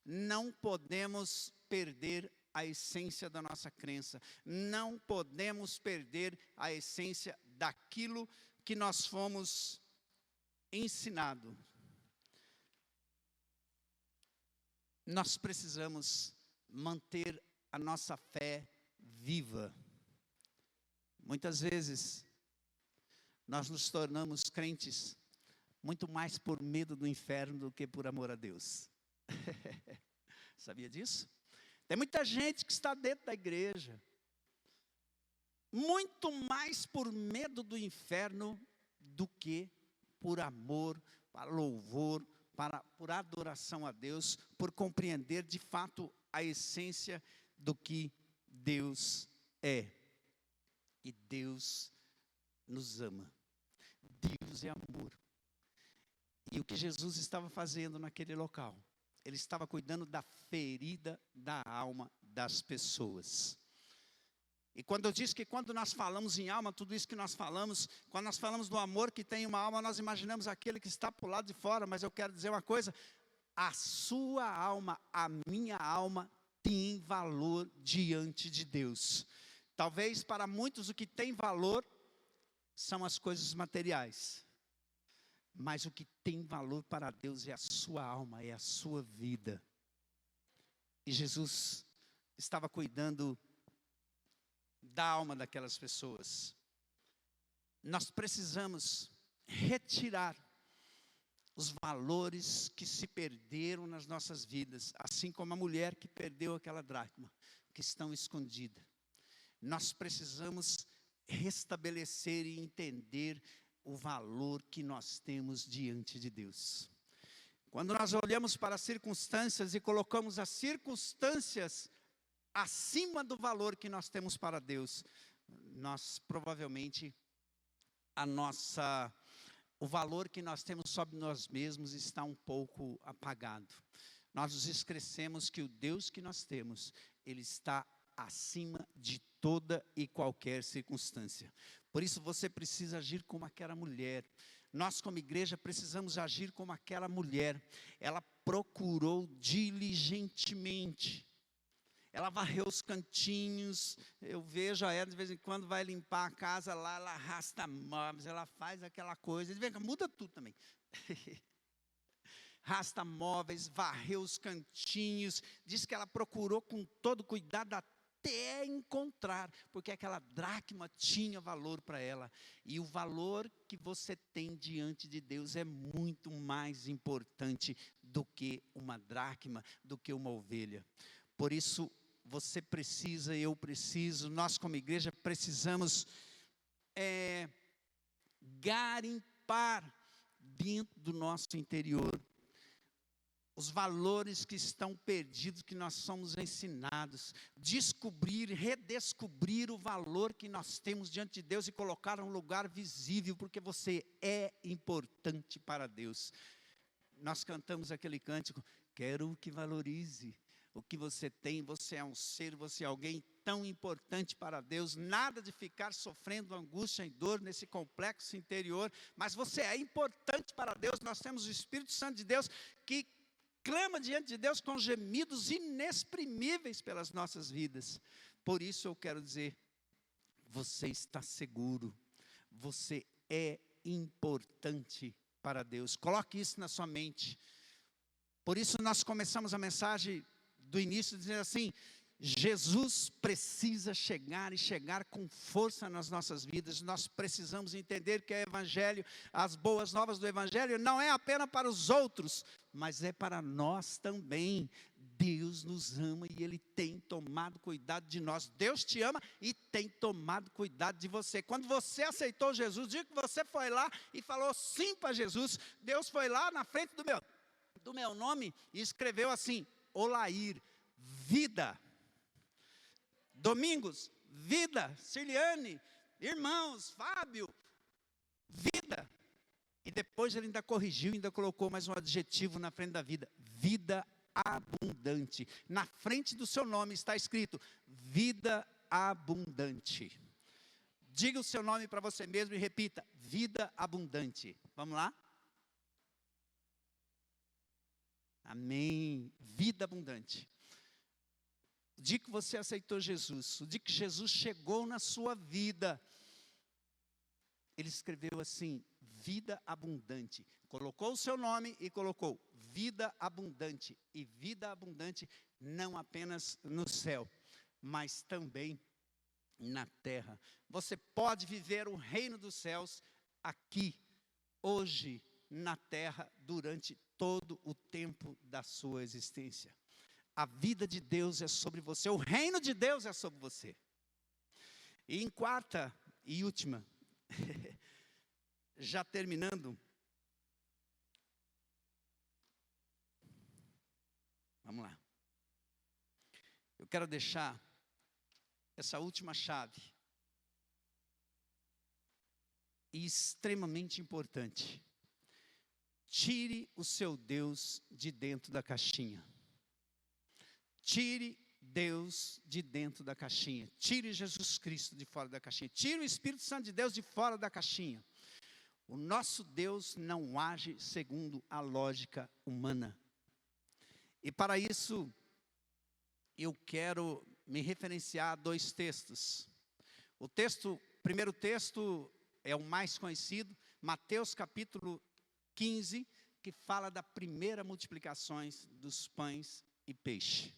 Não podemos perder a essência da nossa crença. Não podemos perder a essência daquilo que nós fomos ensinados. Nós precisamos manter a nossa fé viva. Muitas vezes, nós nos tornamos crentes muito mais por medo do inferno do que por amor a Deus. Sabia disso? Tem muita gente que está dentro da igreja, muito mais por medo do inferno do que por amor, para louvor, por adoração a Deus, por compreender de fato a essência do que Deus é. E Deus nos ama. Deus é amor. E o que Jesus estava fazendo naquele local? Ele estava cuidando da ferida da alma das pessoas. E quando eu disse que quando nós falamos em alma, tudo isso que nós falamos, quando nós falamos do amor que tem uma alma, nós imaginamos aquele que está para o lado de fora, mas eu quero dizer uma coisa, a sua alma, a minha alma, tem valor diante de Deus. Talvez para muitos o que tem valor são as coisas materiais, mas o que tem valor para Deus é a sua alma, é a sua vida. E Jesus estava cuidando da alma daquelas pessoas. Nós precisamos retirar os valores que se perderam nas nossas vidas, assim como a mulher que perdeu aquela dracma, que estão escondida. Nós precisamos restabelecer e entender o valor que nós temos diante de Deus. Quando nós olhamos para as circunstâncias e colocamos as circunstâncias acima do valor que nós temos para Deus, nós provavelmente o valor que nós temos sobre nós mesmos está um pouco apagado. Nós nos esquecemos que o Deus que nós temos, Ele está acima de toda e qualquer circunstância. Por isso você precisa agir como aquela mulher. Nós, como igreja, precisamos agir como aquela mulher. Ela procurou diligentemente. Ela varreu os cantinhos. Eu vejo a ela, de vez em quando, vai limpar a casa lá, ela arrasta móveis, ela faz aquela coisa. Muda tudo também. Arrasta móveis, varreu os cantinhos. Diz que ela procurou com todo cuidado até encontrar, porque aquela dracma tinha valor para ela. E o valor que você tem diante de Deus é muito mais importante do que uma dracma, do que uma ovelha. Por isso, você precisa, eu preciso, nós como igreja precisamos garimpar dentro do nosso interior os valores que estão perdidos, que nós somos ensinados, descobrir, redescobrir o valor que nós temos diante de Deus e colocar em um lugar visível, porque você é importante para Deus. Nós cantamos aquele cântico, quero que valorize o que você tem, você é um ser, você é alguém tão importante para Deus, nada de ficar sofrendo angústia e dor nesse complexo interior, mas você é importante para Deus. Nós temos o Espírito Santo de Deus que clama diante de Deus com gemidos inexprimíveis pelas nossas vidas. Por isso eu quero dizer, você está seguro, você é importante para Deus. Coloque isso na sua mente. Por isso nós começamos a mensagem do início dizendo assim, Jesus precisa chegar e chegar com força nas nossas vidas. Nós precisamos entender que o Evangelho, as boas novas do Evangelho, não é apenas para os outros, mas é para nós também. Deus nos ama e Ele tem tomado cuidado de nós. Deus te ama e tem tomado cuidado de você. Quando você aceitou Jesus, diga que você foi lá e falou sim para Jesus. Deus foi lá na frente do meu nome e escreveu assim, Olair, vida. Domingos, vida. Cirliane, irmãos, Fábio, vida. E depois ele ainda corrigiu, ainda colocou mais um adjetivo na frente da vida. Vida abundante. Na frente do seu nome está escrito, vida abundante. Diga o seu nome para você mesmo e repita, vida abundante. Vamos lá? Amém. Vida abundante. O dia que você aceitou Jesus, o dia que Jesus chegou na sua vida, Ele escreveu assim, vida abundante. Colocou o seu nome e colocou vida abundante. E vida abundante não apenas no céu, mas também na terra. Você pode viver o reino dos céus aqui, hoje, na terra, durante todo o tempo da sua existência. A vida de Deus é sobre você, o reino de Deus é sobre você. E em quarta e última, já terminando, vamos lá. Eu quero deixar essa última chave, e extremamente importante. Tire o seu Deus de dentro da caixinha. Tire Deus de dentro da caixinha. Tire Jesus Cristo de fora da caixinha. Tire o Espírito Santo de Deus de fora da caixinha. O nosso Deus não age segundo a lógica humana. E para isso, eu quero me referenciar a dois textos. O primeiro texto é o mais conhecido, Mateus capítulo 15, que fala da primeira multiplicação dos pães e peixe.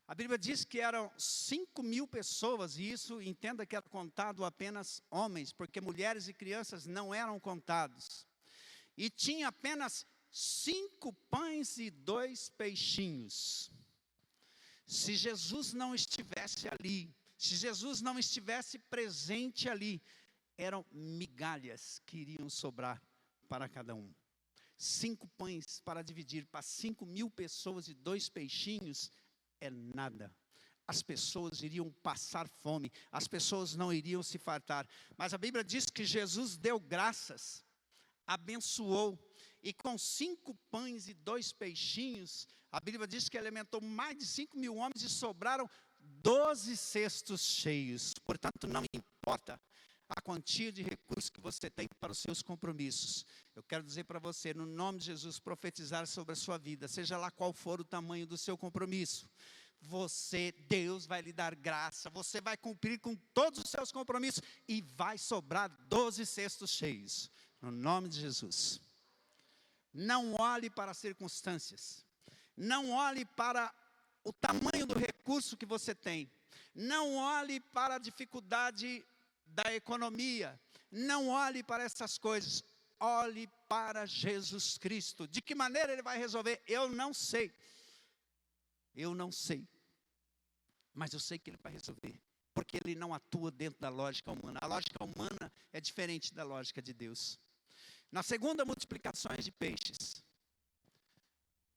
A Bíblia diz que eram 5.000 pessoas, e isso, entenda que era contado apenas homens, porque mulheres e crianças não eram contados. E tinha apenas 5 pães e 2 peixinhos. Se Jesus não estivesse ali, se Jesus não estivesse presente ali, eram migalhas que iriam sobrar para cada um. 5 pães para dividir para 5.000 pessoas e 2 peixinhos é nada. As pessoas iriam passar fome, as pessoas não iriam se fartar. Mas a Bíblia diz que Jesus deu graças, abençoou, e com 5 pães e 2 peixinhos, a Bíblia diz que alimentou mais de 5.000 homens e sobraram 12 cestos cheios. Portanto, não importa a quantia de recursos que você tem para os seus compromissos. Eu quero dizer para você, no nome de Jesus, profetizar sobre a sua vida, seja lá qual for o tamanho do seu compromisso. Deus vai lhe dar graça, você vai cumprir com todos os seus compromissos e vai sobrar 12 cestos cheios, no nome de Jesus. Não olhe para as circunstâncias, não olhe para o tamanho do recurso que você tem, não olhe para a dificuldade da economia, não olhe para essas coisas, olhe para Jesus Cristo. De que maneira Ele vai resolver? Eu não sei, mas eu sei que Ele vai resolver, porque Ele não atua dentro da lógica humana. A lógica humana é diferente da lógica de Deus. Na segunda multiplicação de peixes,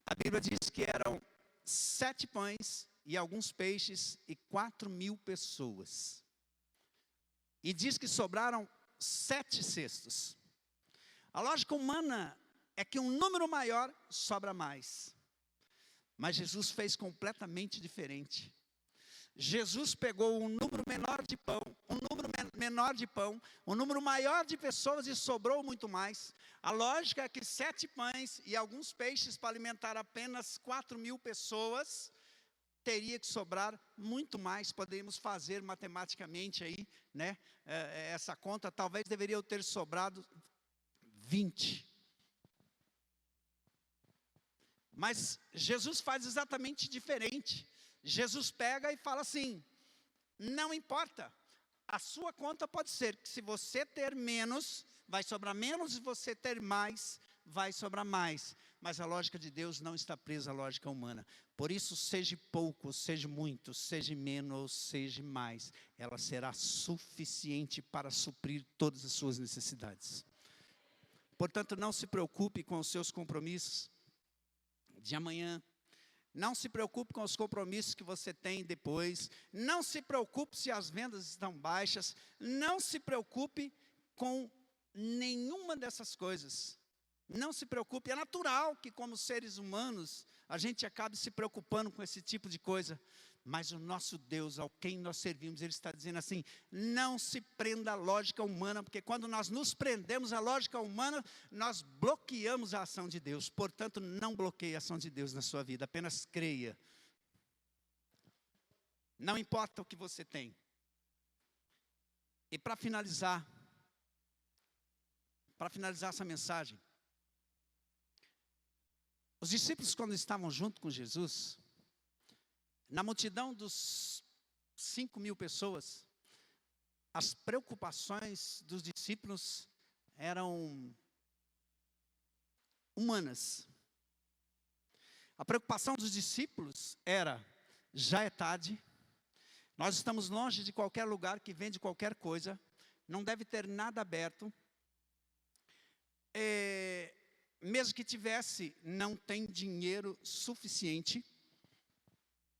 a Bíblia diz que eram 7 pães e alguns peixes e 4.000 pessoas. E diz que sobraram 7 cestos. A lógica humana é que um número maior sobra mais. Mas Jesus fez completamente diferente. Jesus pegou um número menor de pão, um número maior de pessoas e sobrou muito mais. A lógica é que 7 pães e alguns peixes para alimentar apenas 4.000 pessoas, teria que sobrar muito mais. Podemos fazer matematicamente aí, né, essa conta. Talvez deveria ter sobrado 20. Mas Jesus faz exatamente diferente. Jesus pega e fala assim: não importa, a sua conta pode ser que se você ter menos, vai sobrar menos, e se você ter mais, vai sobrar mais. Mas a lógica de Deus não está presa à lógica humana. Por isso, seja pouco, seja muito, seja menos, seja mais, ela será suficiente para suprir todas as suas necessidades. Portanto, não se preocupe com os seus compromissos de amanhã. Não se preocupe com os compromissos que você tem depois. Não se preocupe se as vendas estão baixas. Não se preocupe com nenhuma dessas coisas. Não se preocupe. É natural que, como seres humanos, a gente acabe se preocupando com esse tipo de coisa. Mas o nosso Deus, ao quem nós servimos, Ele está dizendo assim: não se prenda à lógica humana, porque quando nós nos prendemos à lógica humana, nós bloqueamos a ação de Deus. Portanto, não bloqueie a ação de Deus na sua vida, apenas creia. Não importa o que você tem. E para finalizar essa mensagem, os discípulos, quando estavam junto com Jesus, na multidão dos 5.000 pessoas, as preocupações dos discípulos eram humanas. A preocupação dos discípulos era: já é tarde, nós estamos longe de qualquer lugar que vende qualquer coisa, não deve ter nada aberto, mesmo que tivesse, não tem dinheiro suficiente.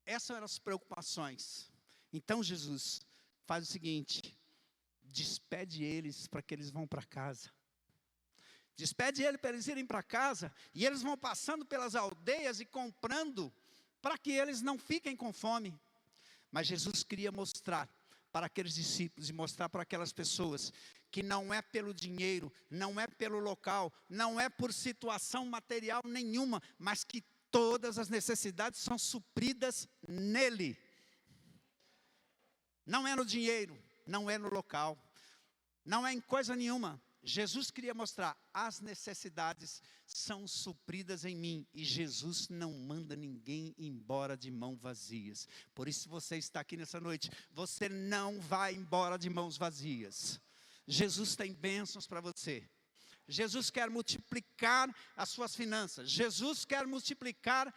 Essas eram as preocupações. Então Jesus faz o seguinte: despede eles para que eles vão para casa. Despede eles para eles irem para casa, e eles vão passando pelas aldeias e comprando, para que eles não fiquem com fome. Mas Jesus queria mostrar para aqueles discípulos e mostrar para aquelas pessoas que não é pelo dinheiro, não é pelo local, não é por situação material nenhuma, mas que todas as necessidades são supridas nele. Não é no dinheiro, não é no local, não é em coisa nenhuma. Jesus queria mostrar: as necessidades são supridas em mim, e Jesus não manda ninguém embora de mãos vazias. Por isso, se você está aqui nessa noite, você não vai embora de mãos vazias. Jesus tem bênçãos para você. Jesus quer multiplicar as suas finanças. Jesus quer multiplicar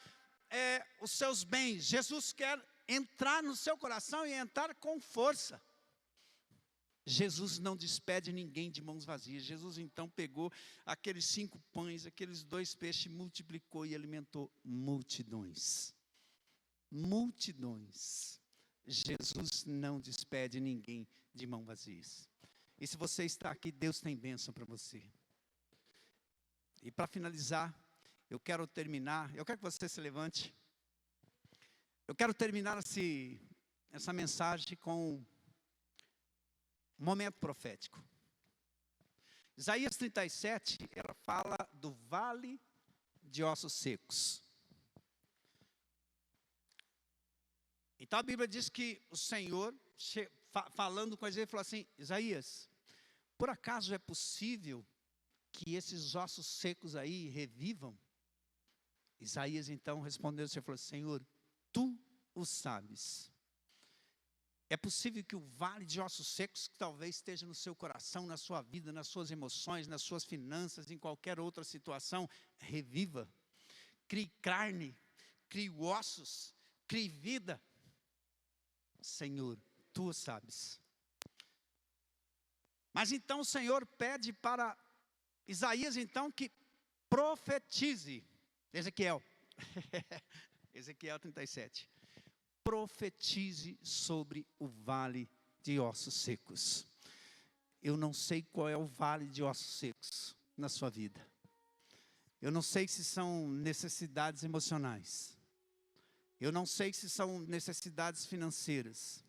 os seus bens. Jesus quer entrar no seu coração e entrar com força. Jesus não despede ninguém de mãos vazias. Jesus então pegou aqueles 5 pães, aqueles 2 peixes, multiplicou e alimentou multidões. Multidões. Jesus não despede ninguém de mãos vazias. E se você está aqui, Deus tem bênção para você. E para finalizar, eu quero que você se levante. Eu quero terminar essa mensagem com momento profético. Isaías 37, ela fala do vale de ossos secos. Então a Bíblia diz que o Senhor, falando com Isaías, falou assim: Isaías, por acaso é possível que esses ossos secos aí revivam? Isaías então respondeu, o Senhor falou: Senhor, tu o sabes. É possível que o vale de ossos secos, que talvez esteja no seu coração, na sua vida, nas suas emoções, nas suas finanças, em qualquer outra situação, reviva. Crie carne, crie ossos, crie vida. Senhor, tu o sabes. Mas então o Senhor pede para Isaías então que profetize. Ezequiel. Ezequiel 37. Profetize sobre o vale de ossos secos. Eu não sei qual é o vale de ossos secos na sua vida. Eu não sei se são necessidades emocionais. Eu não sei se são necessidades financeiras.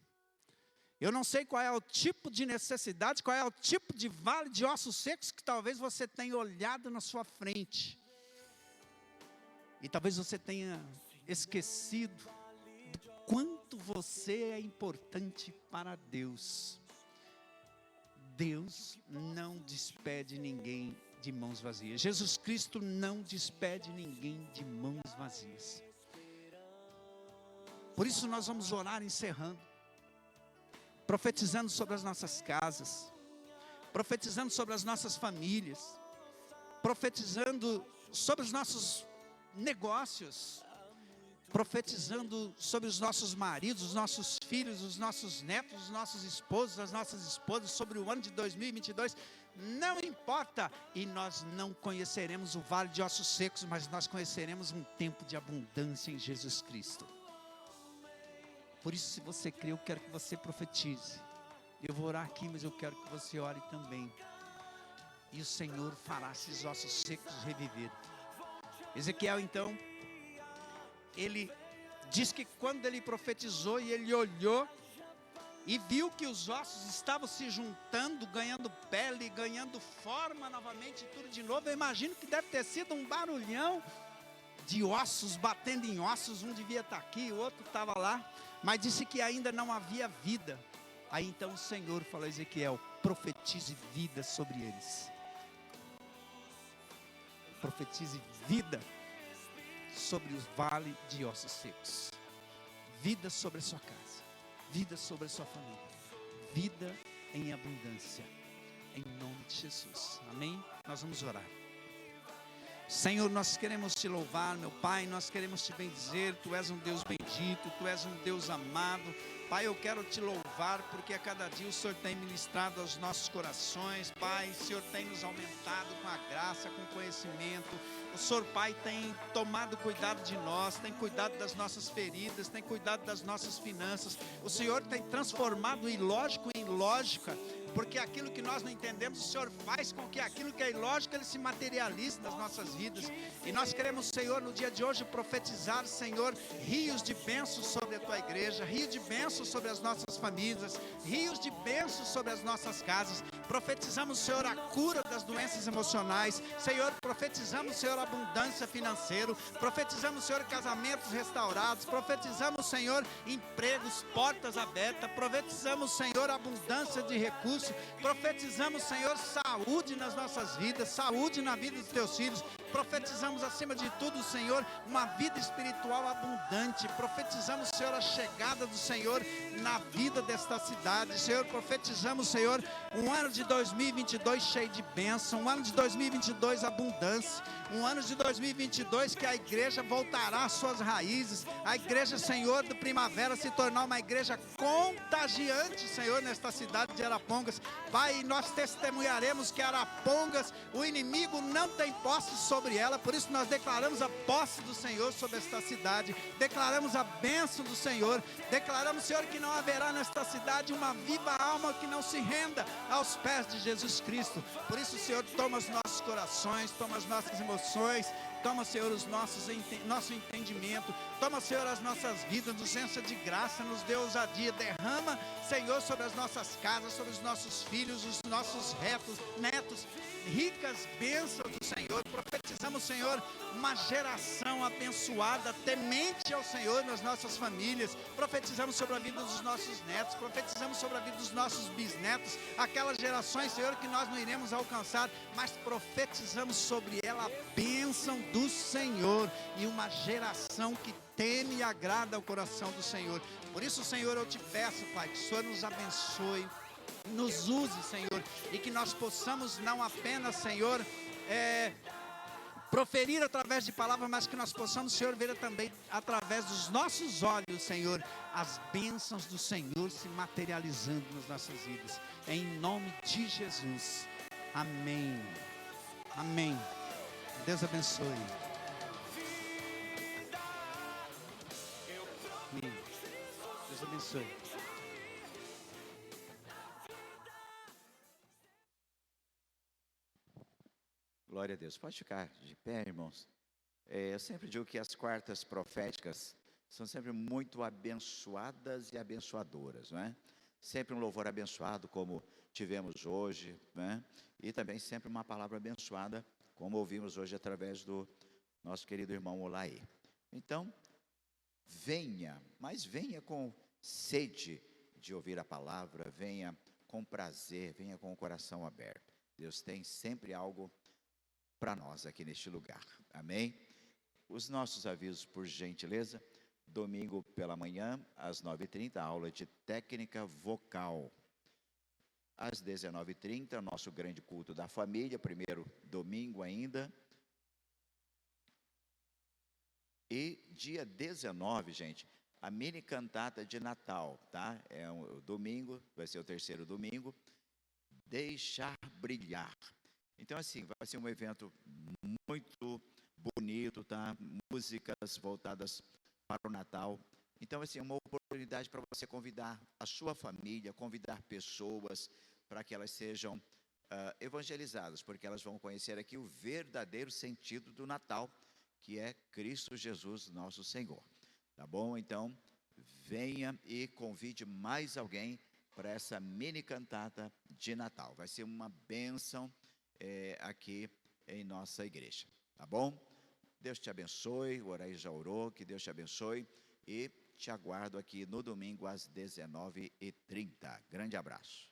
Eu não sei qual é o tipo de necessidade, qual é o tipo de vale de ossos secos que talvez você tenha olhado na sua frente. E talvez você tenha esquecido do quanto você é importante para Deus. Deus não despede ninguém de mãos vazias. Jesus Cristo não despede ninguém de mãos vazias. Por isso nós vamos orar encerrando, profetizando sobre as nossas casas, profetizando sobre as nossas famílias, profetizando sobre os nossos negócios, profetizando sobre os nossos maridos, os nossos filhos, os nossos netos, os nossos esposos, as nossas esposas, sobre o ano de 2022, não importa, e nós não conheceremos o vale de ossos secos, mas nós conheceremos um tempo de abundância em Jesus Cristo. Por isso, se você crê, eu quero que você profetize. Eu vou orar aqui, mas eu quero que você ore também. E o Senhor fará esses ossos secos reviver. Ezequiel, então, ele diz que quando ele profetizou e ele olhou e viu que os ossos estavam se juntando, ganhando pele, ganhando forma novamente, tudo de novo, eu imagino que deve ter sido um barulhão de ossos batendo em ossos. Um devia estar aqui, o outro estava lá, mas disse que ainda não havia vida. Aí então o Senhor falou a Ezequiel: profetize vida sobre eles. Profetize vida sobre o vale de ossos secos. Vida sobre a sua casa, vida sobre a sua família, vida em abundância, em nome de Jesus, amém? Nós vamos orar. Senhor, nós queremos te louvar, meu Pai, nós queremos te bendizer. Tu és um Deus bendito, Tu és um Deus amado. Pai, eu quero te louvar porque a cada dia o Senhor tem ministrado aos nossos corações. Pai, o Senhor tem nos aumentado com a graça, com o conhecimento. O Senhor, Pai, tem tomado cuidado de nós, tem cuidado das nossas feridas, tem cuidado das nossas finanças. O Senhor tem transformado o ilógico em lógica, porque aquilo que nós não entendemos, o Senhor faz com que aquilo que é ilógico, Ele se materialize nas nossas vidas. E nós queremos, Senhor, no dia de hoje profetizar, Senhor, rios de bênçãos sobre a Tua igreja, rios de bênçãos sobre as nossas famílias, rios de bênçãos sobre as nossas casas. Profetizamos, Senhor, a cura das doenças emocionais. Senhor, profetizamos, Senhor, abundância financeira. Profetizamos, Senhor, casamentos restaurados. Profetizamos, Senhor, empregos, portas abertas. Profetizamos, Senhor, abundância de recursos. Profetizamos, Senhor, saúde nas nossas vidas, saúde na vida dos Teus filhos. Profetizamos, acima de tudo, Senhor, uma vida espiritual abundante. Profetizamos, Senhor, a chegada do Senhor na vida desta cidade. Senhor, profetizamos, Senhor, um ano de 2022 cheio de bênção, um ano de 2022 abundância, um ano de 2022 que a igreja voltará às suas raízes, a igreja, Senhor, do Primavera se tornar uma igreja contagiante, Senhor, nesta cidade de Arapongas. Pai, nós testemunharemos que Arapongas, o inimigo não tem posse sobre ela, por isso nós declaramos a posse do Senhor sobre esta cidade, declaramos a bênção do Senhor, declaramos, Senhor, que não haverá nesta cidade uma viva alma que não se renda aos pés de Jesus Cristo. Por isso, Senhor, toma os nossos corações, toma as nossas emoções, Toma, Senhor, nosso entendimento. Toma, Senhor, as nossas vidas, nos encha de graça, nos dê ousadia. Derrama, Senhor, sobre as nossas casas, sobre os nossos filhos, os nossos netos, ricas bênçãos do Senhor. Profetizamos, Senhor, uma geração abençoada, temente ao Senhor nas nossas famílias. Profetizamos sobre a vida dos nossos netos, profetizamos sobre a vida dos nossos bisnetos, aquelas gerações, Senhor, que nós não iremos alcançar, mas profetizamos sobre ela a bênção do Senhor, e uma geração que teme e agrada ao coração do Senhor. Por isso, Senhor, eu te peço, Pai, que o Senhor nos abençoe, nos use, Senhor, e que nós possamos não apenas, Senhor, proferir através de palavras, mas que nós possamos, Senhor, ver também através dos nossos olhos, Senhor, as bênçãos do Senhor se materializando nas nossas vidas, em nome de Jesus, amém, amém. Deus abençoe. Amém. Deus abençoe. Glória a Deus. Pode ficar de pé, irmãos. Eu sempre digo que as quartas proféticas são sempre muito abençoadas e abençoadoras, não é? Sempre um louvor abençoado, como tivemos hoje, né? E também sempre uma palavra abençoada, como ouvimos hoje através do nosso querido irmão Olaí. Então, venha, mas venha com sede de ouvir a palavra, venha com prazer, venha com o coração aberto. Deus tem sempre algo para nós aqui neste lugar, amém? Os nossos avisos, por gentileza: domingo pela manhã, às 9h30, aula de técnica vocal. Às 19h30, nosso grande culto da família, primeiro domingo ainda. E dia 19, gente, a mini cantata de Natal, tá? É um domingo, vai ser o terceiro domingo. Deixar brilhar. Então, assim, vai ser um evento muito bonito, tá? Músicas voltadas para o Natal. Então, assim, é uma oportunidade para você convidar a sua família, convidar pessoas para que elas sejam evangelizadas, porque elas vão conhecer aqui o verdadeiro sentido do Natal, que é Cristo Jesus, nosso Senhor. Tá bom? Então, venha e convide mais alguém para essa mini cantata de Natal. Vai ser uma bênção aqui em nossa igreja. Tá bom? Deus te abençoe. O Oraí já orou. Que Deus te abençoe. E te aguardo aqui no domingo às 19h30. Grande abraço.